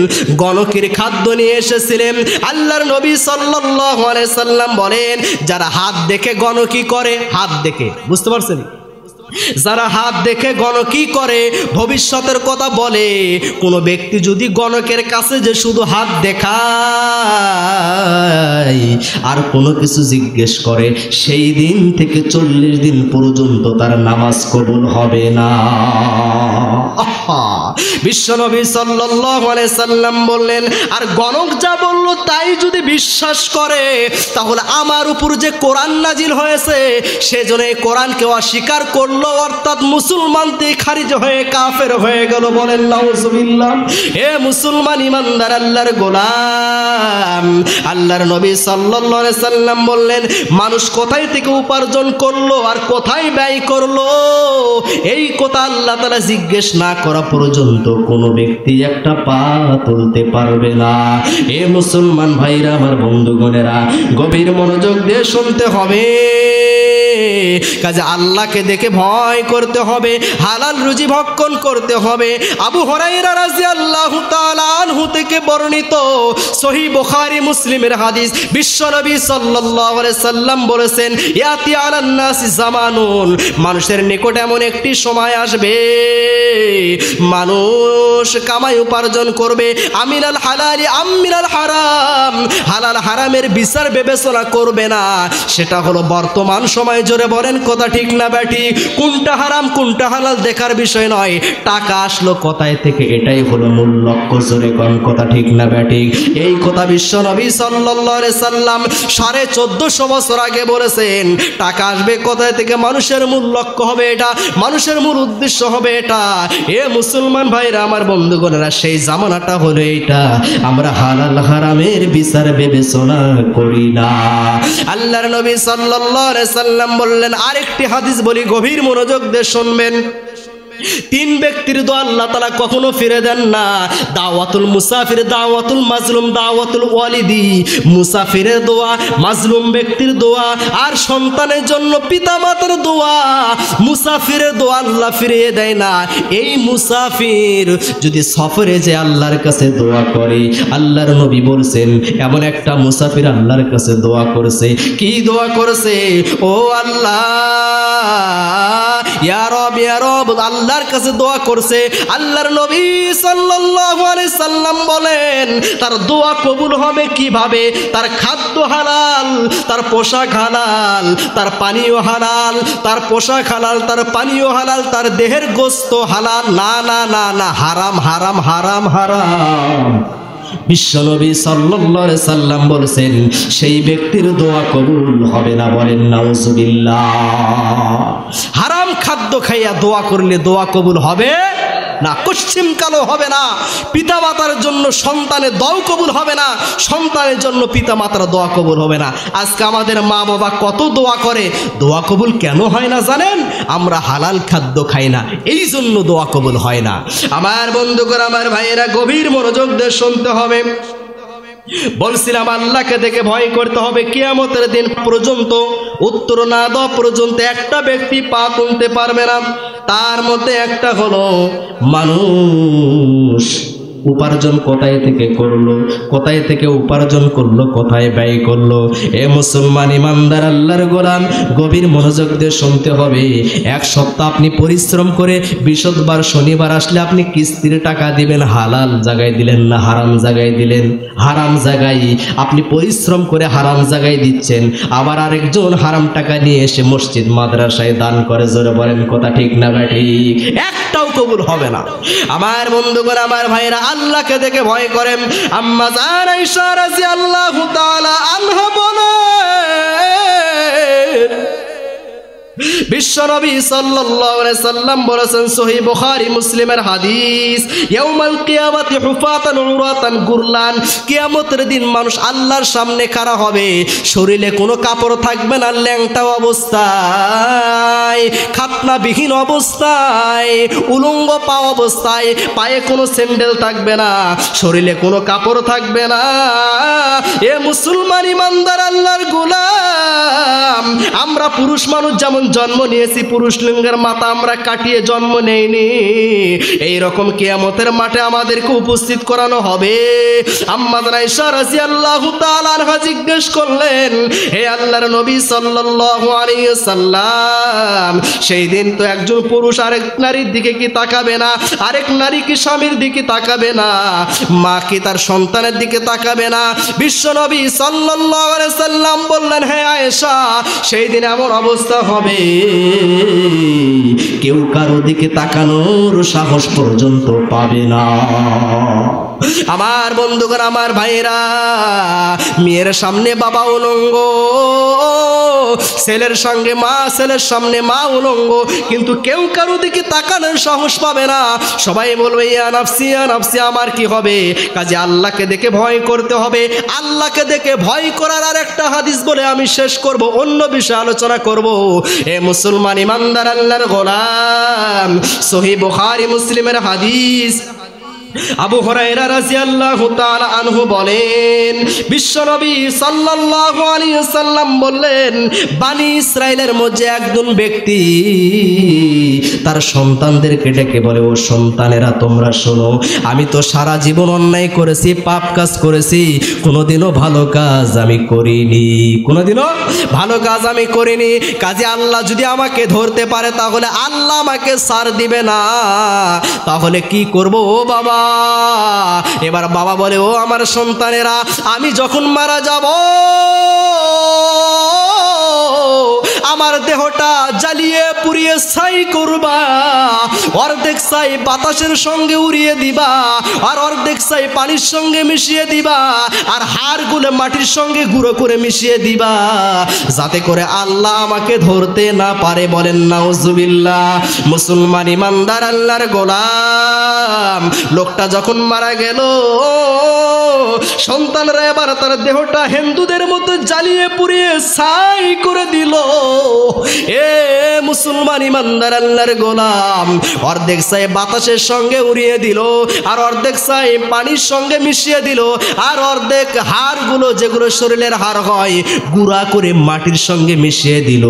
A: গণকের খাদ্য নিয়ে এসেছিলেন। আল্লাহর নবী সাল্লাল্লাহু আলাইহি সাল্লাম বলেন, যারা হাত দেখে গণকি করে, হাত দেখে, বুঝতে পারছেন? যারা হাত দেখে গণকি করে, ভবিষ্যতের কথা বলে, কোনো ব্যক্তি যদি গণকের কাছে যে শুধু হাত দেখায় আর কোনো কিছু জিজ্ঞেস করে, সেই দিন থেকে 40 দিন পর্যন্ত তার নামাজ কবুল হবে না। বিশ্বনবী সাল্লাল্লাহু আলাইহি সাল্লাম বললেন, আর গণক যা বলল তাই যদি বিশ্বাস করে, তাহলে আমার উপর যে কোরআন নাজিল হয়েছে সেজন্য এই কোরআনকে অস্বীকার করলো, অর্থাৎ মুসলমান থেকে খারিজ হয়ে কাফের হয়ে গেল। বলেন নাউজুবিল্লাহ। হে মুসলমান ইমানদার আল্লাহর গোলাম, আল্লাহর নবী সাল্লাল্লাহু আলাইহি সাল্লাম বললেন, মানুষ কোথায় থেকে উপার্জন করলো আর কোথায় ব্যয় করলো, এই কথা আল্লাহ তাআলা জিজ্ঞেস না করা পর্যন্ত কোনো ব্যক্তি একটা পা তুলতে পারবে না। হে মুসলমান ভাইরা, আমার বন্ধুগণেরা, গভীর মনোযোগ দিয়ে শুনতে হবে। কাজে আল্লাহকে দেখে ভয় করতে হবে, হালাল রুজি ভক্ষণ করতে হবে। আবু হুরায়রা রাদিয়াল্লাহু তাআলা আনহু থেকে বর্ণিত সহিহ বুখারী মুসলিমের হাদিস, বিশ্বনবী সাল্লাল্লাহু আলাইহি সাল্লাম বলেছেন, ইয়াতি আলান নাসি জামানুন, মানুষের নিকট এমন একটি সময় আসবে, মানুষ কামাই উপার্জন করবে, আমিনাল হালালি আমিনাল হারাম, হালাল হারামের বিচার বিবেচনা করবে না। সেটা হলো বর্তমান সময়। জোরে বলেন, কথা ঠিক না ব্যাটি? কোনটা হারাম কোনটা হালাল দেখার বিষয় নয়, টাকা আসলো কোথায় থেকে, এটাই হলো মূল লক্ষ্য। জোরে কোন, কথা ঠিক না ব্যাটি? এই কথা বিশ্ব নবী সাল্লাল্লাহু আলাইহি সাল্লাম 1450 বছর আগে বলেছেন। টাকা আসবে কোথায় থেকে, মানুষের মূল লক্ষ্য হবে এটা, মানুষের মূল উদ্দেশ্য হবে এটা। এ মুসলমান ভাইরা, আমার বন্ধুগণেরা, সেই জামানাটা হলো এইটা। আমরা হালাল হারামের বিচার বিবেচনা করি না। আল্লাহর নবী সাল্লাল্লাহু আলাইহি সাল্লাম বললেন, আরেকটি হাদিস বলি, গভীর মনোযোগ দিয়ে শুনবেন। তিন ব্যক্তির দোয়া আল্লাহ তাআলা কখনো ফিরে দেন না। দাওয়াতুল মুসাফির, দাওয়াতুল মাজলুম, দাওয়াতুল ওয়ালিদি। মুসাফিরের দোয়া, মাজলুম ব্যক্তির দোয়া, আর সন্তানের জন্য পিতামাতার দোয়া। মুসাফিরের দোয়া আল্লাহ ফিরিয়ে দেয় না। এই মুসাফির যদি সফরে যে আল্লাহর কাছে দোয়া করে, আল্লাহর নবী বলছেন এমন একটা মুসাফির আল্লাহর কাছে দোয়া করেছে। কি দোয়া করেছে? ও আল্লাহ, ইয়া রব, ইয়া রব, আল্লাহর কাছে দোয়া করছে। আল্লাহর নবী সাল্লাল্লাহু আলাইহি সাল্লাম বলেন তার দোয়া কবুল হবে কিভাবে? তার খাদ্য হালাল, তার পোশাক হালাল, তার পানীয় হালাল, তার পোশাক হালাল, তার পানীয় হালাল, তার দেহের গোশত হালাল। না না না না, হারাম হারাম হারাম হারাম। বিশ্বনবী সাল্লাল্লাহু আলাইহি সাল্লাম বলেছেন সেই ব্যক্তির দোয়া কবুল হবে না। বলেন নাউজুবিল্লাহ। হারাম খাদ্য খাইয়া দোয়া করলে দোয়া কবুল হবে না, কশ্চিম কালো হবে না। পিতামাতার জন্য সন্তানের দোয়া কবুল হবে না, সন্তানের জন্য পিতামাতার দোয়া কবুল হবে না। আজকে আমাদের মা বাবা কত দোয়া করে, দোয়া কবুল কেন হয় না জানেন? আমরা হালাল খাদ্য খাই না, এই জন্য দোয়া কবুল হয় না। আমার বন্ধুগণ, আমার ভাইয়েরা, গভীর মনোযোগ দিয়ে শুনতে হবে। বলছিলাম আল্লাহকে দেখে ভয় করতে হবে। কিয়ামতের দিন পর্যন্ত, উত্তর না দেওয়া পর্যন্ত একটা ব্যক্তি পা তুলতে পারবে না। তার মধ্যে একটা হলো মানুষ উপার্জন কোথায় থেকে করলো, কোথায় থেকে উপার্জন করলো, কোথায় ব্যয় করলো। এ মুসলমান ইমানদার আল্লাহর গোলাম, গভীর মনোযোগ দিয়ে শুনতে হবে। এক সপ্তাহ আপনি পরিশ্রম করে বৃহস্পতিবার শনিবার আসলে আপনি কিস্তির টাকা দিবেন, হালাল জায়গায় দিলেন না হারাম জায়গায় দিলেন। হারাম জায়গায় আপনি পরিশ্রম করে হারাম জায়গায় দিচ্ছেন, আবার আরেকজন হারাম টাকা নিয়ে এসে মসজিদ মাদ্রাসায় দান করে। জোরে বলেন কথা ঠিক না ঠিক? একটাও কবুল হবে না। আমার বন্ধুগণ, আমার ভাইরা, আল্লাহকে দেখে ভয় করেন। আম্মা জান আয়েশা রাদিয়াল্লাহু তাআলা আনহা বলেন বিশ্বনবী সাল্লাল্লাহু আলাইহি সাল্লাম বলেছেন, সহিহ বুখারী মুসলিমের হাদিস, ইয়াউমাল কিয়ামাতি হুফাতান উরাতান গুরলান। কিয়ামতের দিন মানুষ আল্লাহর সামনে খাড়া হবে, শরীরে কোনো কাপড় থাকবে না, ল্যাংটা অবস্থায়, খাতনাবিহীন অবস্থায়, উলঙ্গ পা অবস্থায়, পায়ে কোনো স্যান্ডেল থাকবে না, শরীরে কোনো কাপড় থাকবে না। এ মুসলমান ইমানদার আল্লাহর গোলাম, আমরা পুরুষ মানুষ যেমন জন্ম নিয়েছি, পুরুষ লিঙ্গের মাথা আমরা কাটিয়ে জন্ম নেইনি। এই রকম কিয়ামতের মাঠে আমাদেরকে উপস্থিত করানো হবে। আম্মা আয়েশা রাদিয়াল্লাহু তাআলা আনহা জিজ্ঞেস করলেন, হে আল্লাহর নবী সাল্লাল্লাহু আলাইহি সাল্লাম, সেই দিন তো একজন পুরুষ আরেক নারীর দিকে কি তাকাবে না? আরেক নারী কি স্বামীর দিকে তাকাবে না? মা কি তার সন্তানের দিকে তাকাবে না? বিশ্বনবী সাল্লাল্লাহু আলাইহি সাল্লাম বললেন, হে আয়েশা, সেই দিন এমন অবস্থা হবে কেউ কারো দিকে তাকানোর সাহস পর্যন্ত পাবে না। আমার বন্ধুগণ, আমার ভাইরা, মেয়ের সামনে বাবা উলঙ্গ, ছেলের সঙ্গে মা, ছেলের সামনে মা উলঙ্গ, কিন্তু কেউ কারো দিকে তাকানোর সাহস পাবে না। সবাই বলবে ইয়া নাফসি, ইয়া নাফসি, আমার কি হবে? কাজে আল্লাহকে দেখে ভয় করতে হবে। আল্লাহকে দেখে ভয় করার আর একটা হাদিস বলে আমি শেষ করব, অন্য বিষয়ে আলোচনা করব। এ মুসলমান ইমানদার আল্লাহর গোলাম, সহিহ বুখারী মুসলিমের হাদিস, আবু হুরায়রা রাদিয়াল্লাহু তাআলা আনহু বলেন, বিশ্বনবী সাল্লাল্লাহু আলাইহি ওয়াসাল্লাম বললেন, বনি ইসরাইলের মধ্যে একজন ব্যক্তি তার সন্তানদেরকে ডেকে বলে, ও সন্তানেরা তোমরা শোনো, আমি তো সারা জীবন অন্যায় করেছি, পাপ কাজ করেছি, কোনোদিনও ভালো কাজ আমি করিনি, কোনোদিনও ভালো কাজ আমি করিনি। কাজে আল্লাহ যদি আমাকে ধরতে পারে তাহলে আল্লাহ আমাকে ছাড় দিবে না। তাহলে কি করব ও বাবা? এবার বাবা বলে, ও আমার সন্তানেরা, আমি যখন মারা যাব আমার দেহটা জ্বালিয়ে পুড়িয়ে ছাই করবা, অর্ধেক ছাই বাতাসের সঙ্গে উড়িয়ে দিবা, আর অর্ধেক ছাই পানির সঙ্গে মিশিয়ে দিবা, আর হাড়গুলো মাটির সঙ্গে গুঁড়ো করে মিশিয়ে দিবা, যাতে করে আল্লাহ আমাকে ধরতে না পারে। বলেন নাউজুবিল্লাহ। মুসলমান ইমানদার আল্লাহর গোলাম, লোকটা যখন মারা গেল, সন্তানরা এবার তার দেহটা হিন্দুদের মতো জ্বালিয়ে পুড়িয়ে ছাই করে দিল। এ মুসলমান ইমানদার আল্লাহর গোলাম, অর্ধেক ছাই বাতাসের সঙ্গে উড়িয়ে দিল, আর অর্ধেক ছাই পানির সঙ্গে মিশিয়ে দিল, আর অর্ধেক হাড়গুলো যেগুলো শরীরের হাড় হয় গুঁড়া করে মাটির সঙ্গে মিশিয়ে দিল।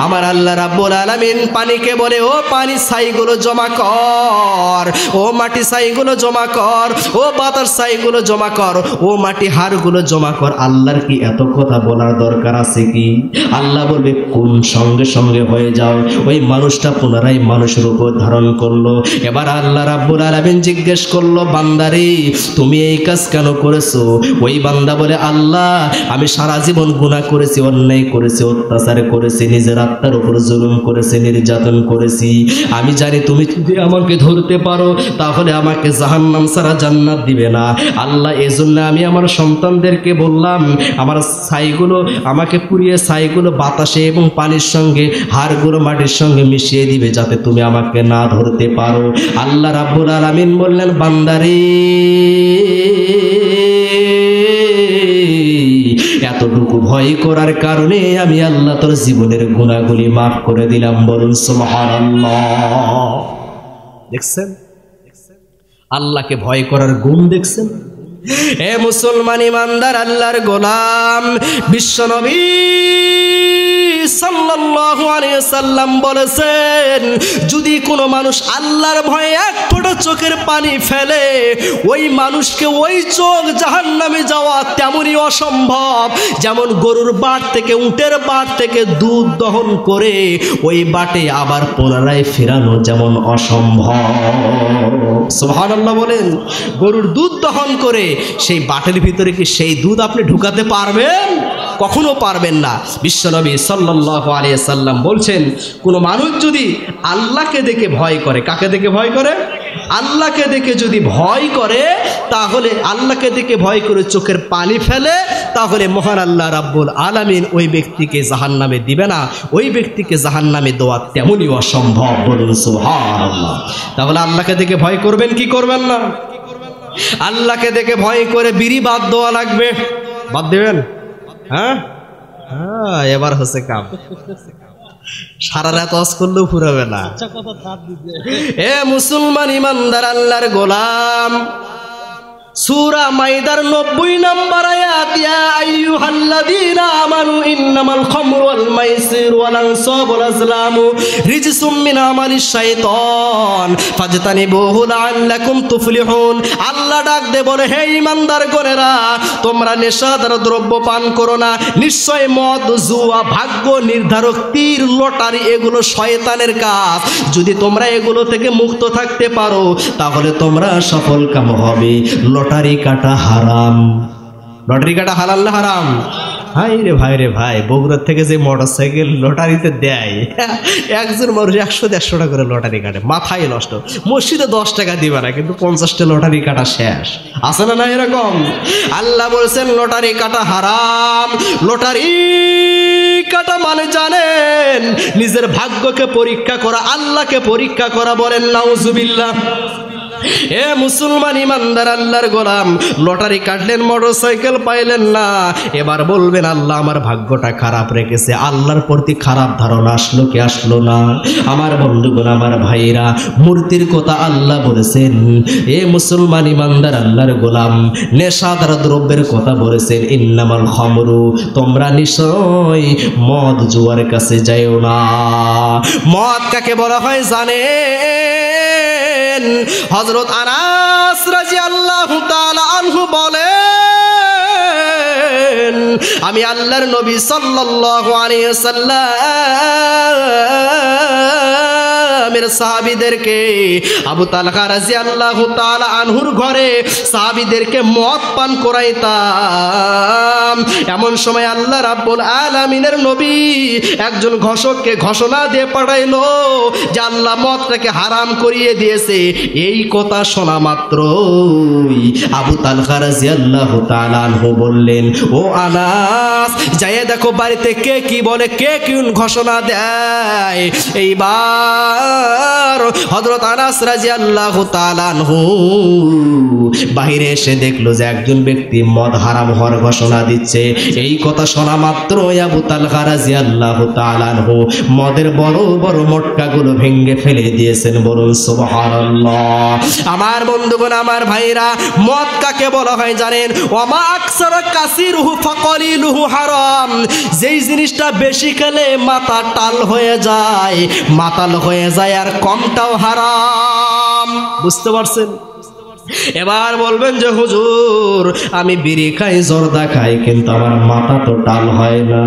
A: আমার আল্লাহ রাব্বুল আলামিন পানিকে বলে, ও পানি ছাইগুলো জমা কর, ও মাটি ছাইগুলো জমা কর, ও বাতাস ছাইগুলো জমা কর, ও মাটি হাড়গুলো জমা কর। আল্লাহর কি এত কথা বলার দরকার আছে কি? আল্লাহ বলবে কোন সঙ্গে সঙ্গে হয়ে যাও। ওই মানুষটা পুনরায় মানুষের উপর ধারণ করলো। এবার আল্লাহ রাব্বুল আলামিন জিজ্ঞেস করলো, বান্দারে তুমি এই কাজ কেন করেছো? ওই বান্দা বলে, আল্লাহ আমি সারা জীবন গুনাহ করেছি, অন্যায় করেছি, অত্যাচার করেছি, নিজের আত্মার উপর জুলুম করেছি, নির্যাতন করেছি। আমি জানি তুমি যদি আমাকে ধরতে পারো তাহলে আমাকে জাহান্নাম ছাড়া জান্নাত দিবে না। আল্লাহ এজন্য আমি আমার সন্তানদেরকে বললাম আমার ছাইগুলো আমাকে পুড়িয়ে ছাইগুলো বাতাসে এবং পানির সঙ্গে হাড়গুলো মাটির সঙ্গে মিশিয়ে দিবে যাতে তুমি আমাকে না ধরতে পারো। আল্লাহ রাব্বুল আলামিন বললেন, বান্দারে এতটুকু ভয় করার কারণে আমি আল্লাহ তোর জীবনের গুনাহগুলি মাফ করে দিলাম। বলুন সুবহানাল্লাহ। দেখছেন আল্লাহকে ভয় করার গুণ দেখছেন? এ মুসলমান ইমানদার আল্লাহর গোলাম, বিশ্বনবী সাল্লাল্লাহু আলাইহি ওয়াসাল্লাম বলেছেন, যদি কোনো মানুষ আল্লাহর ভয়ে এক ফোঁটা চোখের পানি ফেলে ওই মানুষকে ওই চোখ জাহান্নামে যাওয়া তেমনই অসম্ভব যেমন গরুর বাট থেকে উটের বাট থেকে দুধ দহন করে ওই বাটে আবার পুনরায় ফেরানো যেমন অসম্ভব। সুবহানাল্লাহ বলেন। গরুর দুধ দহন করে সেই বাটের ভিতরে কি সেই দুধ আপনি ঢুকাতে পারবেন? কখনো পারবেন না। বিশ্বনবী সাল্লাল্লাহু আলাইহি ওয়াসাল্লাম বলছেন, কোন মানুষ যদি আল্লাহকে দেখে ভয় করে, কাকে দেখে ভয় করে? আল্লাহকে দেখে যদি ভয় করে, তাহলে আল্লাহকে দেখে ভয় করে চোখের পানি ফেলে, তাহলে মহান আল্লাহ রাব্বুল আলামিন ওই ব্যক্তিকে জাহান্নামে দিবে না। ওই ব্যক্তিকে জাহান্নামে দেওয়া তেমনই অসম্ভব। বলুন সুবহানাল্লাহ। তাহলে আল্লাহকে দেখে ভয় করবেন কি করবেন না? আল্লাহকে দেখে ভয় করে বিড়ি বাদ দেওয়া লাগবে। বাদ দেবেন? হ্যাঁ হ্যাঁ, এবার হচ্ছে কাম। সারা রাত ওয়াজ করলেও ফুরাবে না। এ মুসলমান ইমানদার আল্লাহর গোলাম, সূরা মাইদার 90 নম্বর আয়াত, ইয়া আইয়ুহাল্লাযীনা আমানু ইন্নামাল খামরু ওয়াল মাইসিরু ওয়াল আনসাবু ওয়াল আজলামু রিজসুম মিন আমালিশ শাইতান ফাজতানিবুহু লাআল্লাকুম তুফলিহুন। আল্লাহ ডাক দে বলে, হে ঈমানদারগণেরা, তোমরা নেশাদার দ্রব্য পান করো না। নিশ্চয় মদ, জুয়া, ভাগ্য নির্ধারক, তীর, লটারি এগুলো শয়তানের কাজ। যদি তোমরা এগুলো থেকে মুক্ত থাকতে পারো তাহলে তোমরা সফল কাম হবে। লটারি কাটা হারাম। লটারি কাটা হালাল না হারাম? হাই রে ভাই রে ভাই, বগুড়ার থেকে যে মোটর সাইকেল লটারিতে দেয়, একজন মানুষ 100-150 টাকা করে লটারি কাটে, মাথায় নষ্ট। মসজিদে 10 টাকা দিবে না, কিন্তু 50টা লটারি কাটা শেষ। আছে না না এরকম? আল্লাহ বলছেন লটারি কাটা হারাম। লটারি কাটা মানে জানেন নিজের ভাগ্যকে পরীক্ষা করা, আল্লাহকে পরীক্ষা করা। বলেন নাউজুবিল্লাহ। এ মুসলমান ইমানদার আল্লাহর গোলাম, লটারি কাটলেন, মোটরসাইকেল পাইলেন না, এবার বলবেন আল্লাহ আমার ভাগ্যটা খারাপ রেখেছে। আল্লাহর প্রতি খারাপ ধারণা আসলো কি আসলো না? আমার বন্ধুগণ, আমার ভাইরা, মূর্তির কথা আল্লাহ বলেছেন। এ মুসলমান ইমানদার আল্লাহর গোলাম, নেশাদার দ্রব্যের কথা বলেছেন, ইন্নামাল খামরু, তোমরা নিশ্চয় মদ জুয়ার কাছে যাইও না। মদ কাকে বলা হয় জানেন? হযরত আনাস রাদিয়াল্লাহু তাআলা আনহু বলেন, আমি আল্লাহর নবী সাল্লাল্লাহু আলাইহি ওয়াসাল্লামের সাহাবীদেরকে আবু তালহা রাদিয়াল্লাহু তাআলা আনহুর ঘরে সাহাবীদেরকে মদ পান করাইতাম। এমন সময় আল্লাহ রাব্বুল আলামিনের নবী একজন ঘোষককে ঘোষণা দিয়ে পাঠাইলো যে আল্লাহ মদটাকে হারাম করিয়ে দিয়েছে। এই কথা শোনা মাত্রই আবু তালহা রাদিয়াল্লাহু তাআলা আনহু বললেন, ও আনাস, যাইয়ে দেখো বাড়িতে কে কি বলে, কে কি ঘোষণা দেয়। এইবার হযরত আনাস রাদিয়াল্লাহু তাআলা আনহু বাইরে এসে দেখলো যে একজন ব্যক্তি মদ হারাম হওয়ার ঘোষণা দিচ্ছে। এই কথা শোনা মাত্র আবু তালহা রাদিয়াল্লাহু তাআলা আনহু মদের বড় বড় মটকাগুলো ভেঙে ফেলে দিয়েছেন। বলুন সুবহানাল্লাহ। আমার বন্ধুগণ, আমার ভাইরা, মদ কাকে বলা হয় জানেন? ওয়ামা আকসারা কাসিরুহু ফাকালিলুহু হারাম। যেই জিনিসটা বেশি খেলে মাথা টাল হয়ে যায়, মাতাল হয়ে যায়, আর কমটাও হারাম। বুঝতে পারছেন? এবার বলবেন যে হুজুর, আমি বিড়ি খাই, জর্দা খাই, কিন্তু আমার মাথা তো টাল হয় না।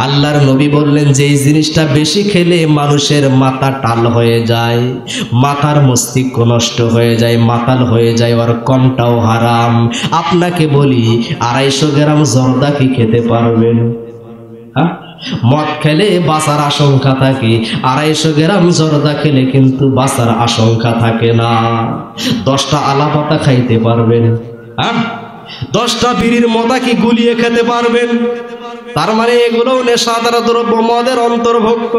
A: আল্লাহর নবী বললেন যে এই জিনিসটা বেশি খেলে মানুষের মাথা টাল হয়ে যায়, মাথার মস্তিষ্ক নষ্ট হয়ে যায়, মাতাল হয়ে যায়, আর কমটাও হারাম। আপনাকে বলি, 250 গ্রাম জর্দা কি খেতে পারবেন? হ্যাঁ, মদ খেলে বাঁচার আশঙ্কা থাকে, 250 গ্রাম জর্দা খেলে কিন্তু বাঁচার আশঙ্কা থাকে না। 10টা আলাপাতা খাইতে পারবেন? হ্যাঁ, 10টা বিড়ির মদা কি গুলিয়ে খেতে পারবেন? তার মানে এগুলো নেশাদার দ্রব্য, মদের অন্তর্ভুক্ত।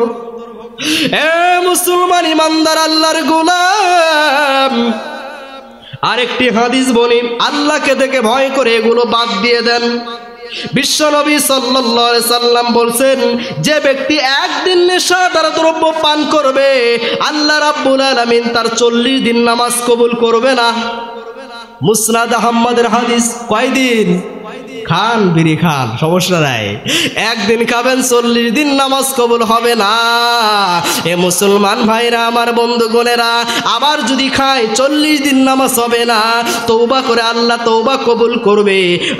A: এ মুসলমান ইমানদার আল্লাহর গোলাম, আরেকটি হাদিস বলি, আল্লাহকে দেখে ভয় করে এগুলো বাদ দিয়ে দেন। বিশ্বনবী সাল্লাল্লাহু আলাইহি সাল্লাম বলছেন, যে ব্যক্তি একদিন নেশাদার দ্রব্য পান করবে, আল্লাহ রাব্বুল আলামিন তার 40 দিন নামাজ কবুল করবে না। মুসনাদ আহমদের হাদিস। কয়দিন খান বিড়ি খান, সমস্যা নাই, একদিন খাবেন, 40 দিন নামাজ কবুল হবে না। এ মুসলমান ভাইরা, আমার বন্ধুগণেরা, আবার যদি খায় 40 দিন নামাজ হবে না, তওবা করে আল্লাহ তওবা কবুল করবে।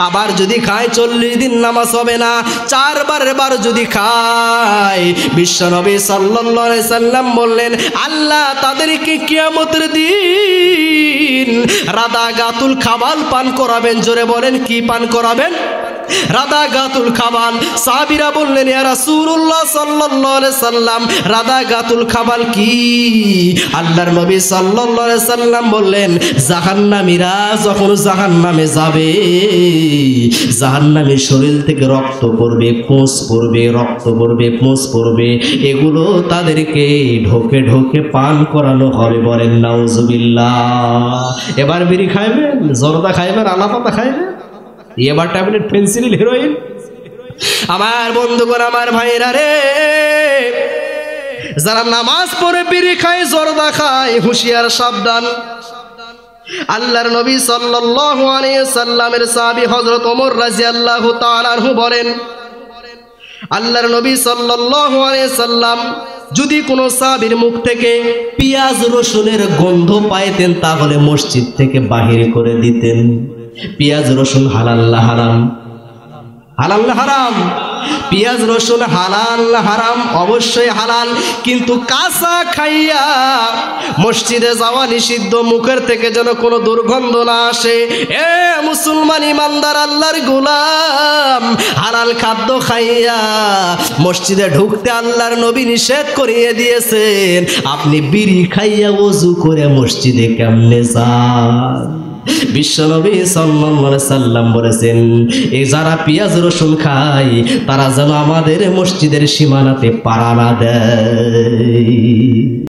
A: আবার যদি খায় 40 দিন নামাজ হবে না, 4 বার যদি খায়, বিশ্বনবী সাল্লাল্লাহু আলাইহি সাল্লাম বললেন, আল্লাহ তাদেরকে কিয়ামতের দিন রাদাগাতুল খাবাল পান করাবেন। জোরে বলেন, কি পান করাবেন? রাদাগাতুল খাবাল। সাহাবীরা বললেন, ইয়া রাসূলুল্লাহ সাল্লাল্লাহু আলাইহি সাল্লাম, রাদাগাতুল খাবাল কি? আল্লাহর নবী সাল্লাল্লাহু আলাইহি সাল্লাম বললেন, জাহান্নামীরা যখন জাহান্নামে যাবে, জাহান্নামীর শরীর থেকে রক্ত পড়বে, পুঁজ পড়বে, রক্ত পড়বে, পুঁজ পড়বে, এগুলো তাদেরকে ঢোকে ঢোকে পান করানো হবে। বলেন নাউজুবিল্লাহ। এবার বিড়ি খাইবেন, জর্দা খাইবেন, আলাপাতা খাইবেন, এবার ট্যাবলেট, পেন্সিল, হেরোইন। আমার বন্ধুগণ, আমার ভাইরা রে, যারা নামাজ পড়ে বিড়ি খায়, জর্দা খায়, হুঁশিয়ার, সাবধান। আল্লাহর নবী সাল্লাল্লাহু আলাইহি সাল্লামের সাহাবী হযরত ওমর রাদিয়াল্লাহু তাআলা আনহু বলেন, আল্লাহর নবী সাল্লাল্লাহু আলাইহি সাল্লাম যদি কোনো সাহাবীর মুখ থেকে পেঁয়াজ রসুনের গন্ধ পাইতেন, তাহলে মসজিদ থেকে বাহির করে দিতেন। পেঁয়াজ রসুন হালাল না হারাম? হালাল না হারাম? পেঁয়াজ রসুন হালাল না হারাম? অবশ্যই হালাল, কিন্তু কাঁচা খাইয়া মসজিদে যাওয়া নিষিদ্ধ, মুখের থেকে যেন কোনো দুর্গন্ধ না আসে। এ মুসলমান ইমানদার আল্লাহর গোলাম, হালাল খাদ্য খাইয়া মসজিদে ঢুকতে আল্লাহর নবী নিষেধ করিয়ে দিয়েছেন। আপনি বিড়ি খাইয়া ওযু করে মসজিদে কেমনে যান? বিশ্বনবী সাল্লাল্লাহু আলাইহি সাল্লাম বলেছেন, এই যারা পেঁয়াজ রসুন খায়, তারা যেন আমাদের মসজিদের সীমানাতে পাড়া না দেয়।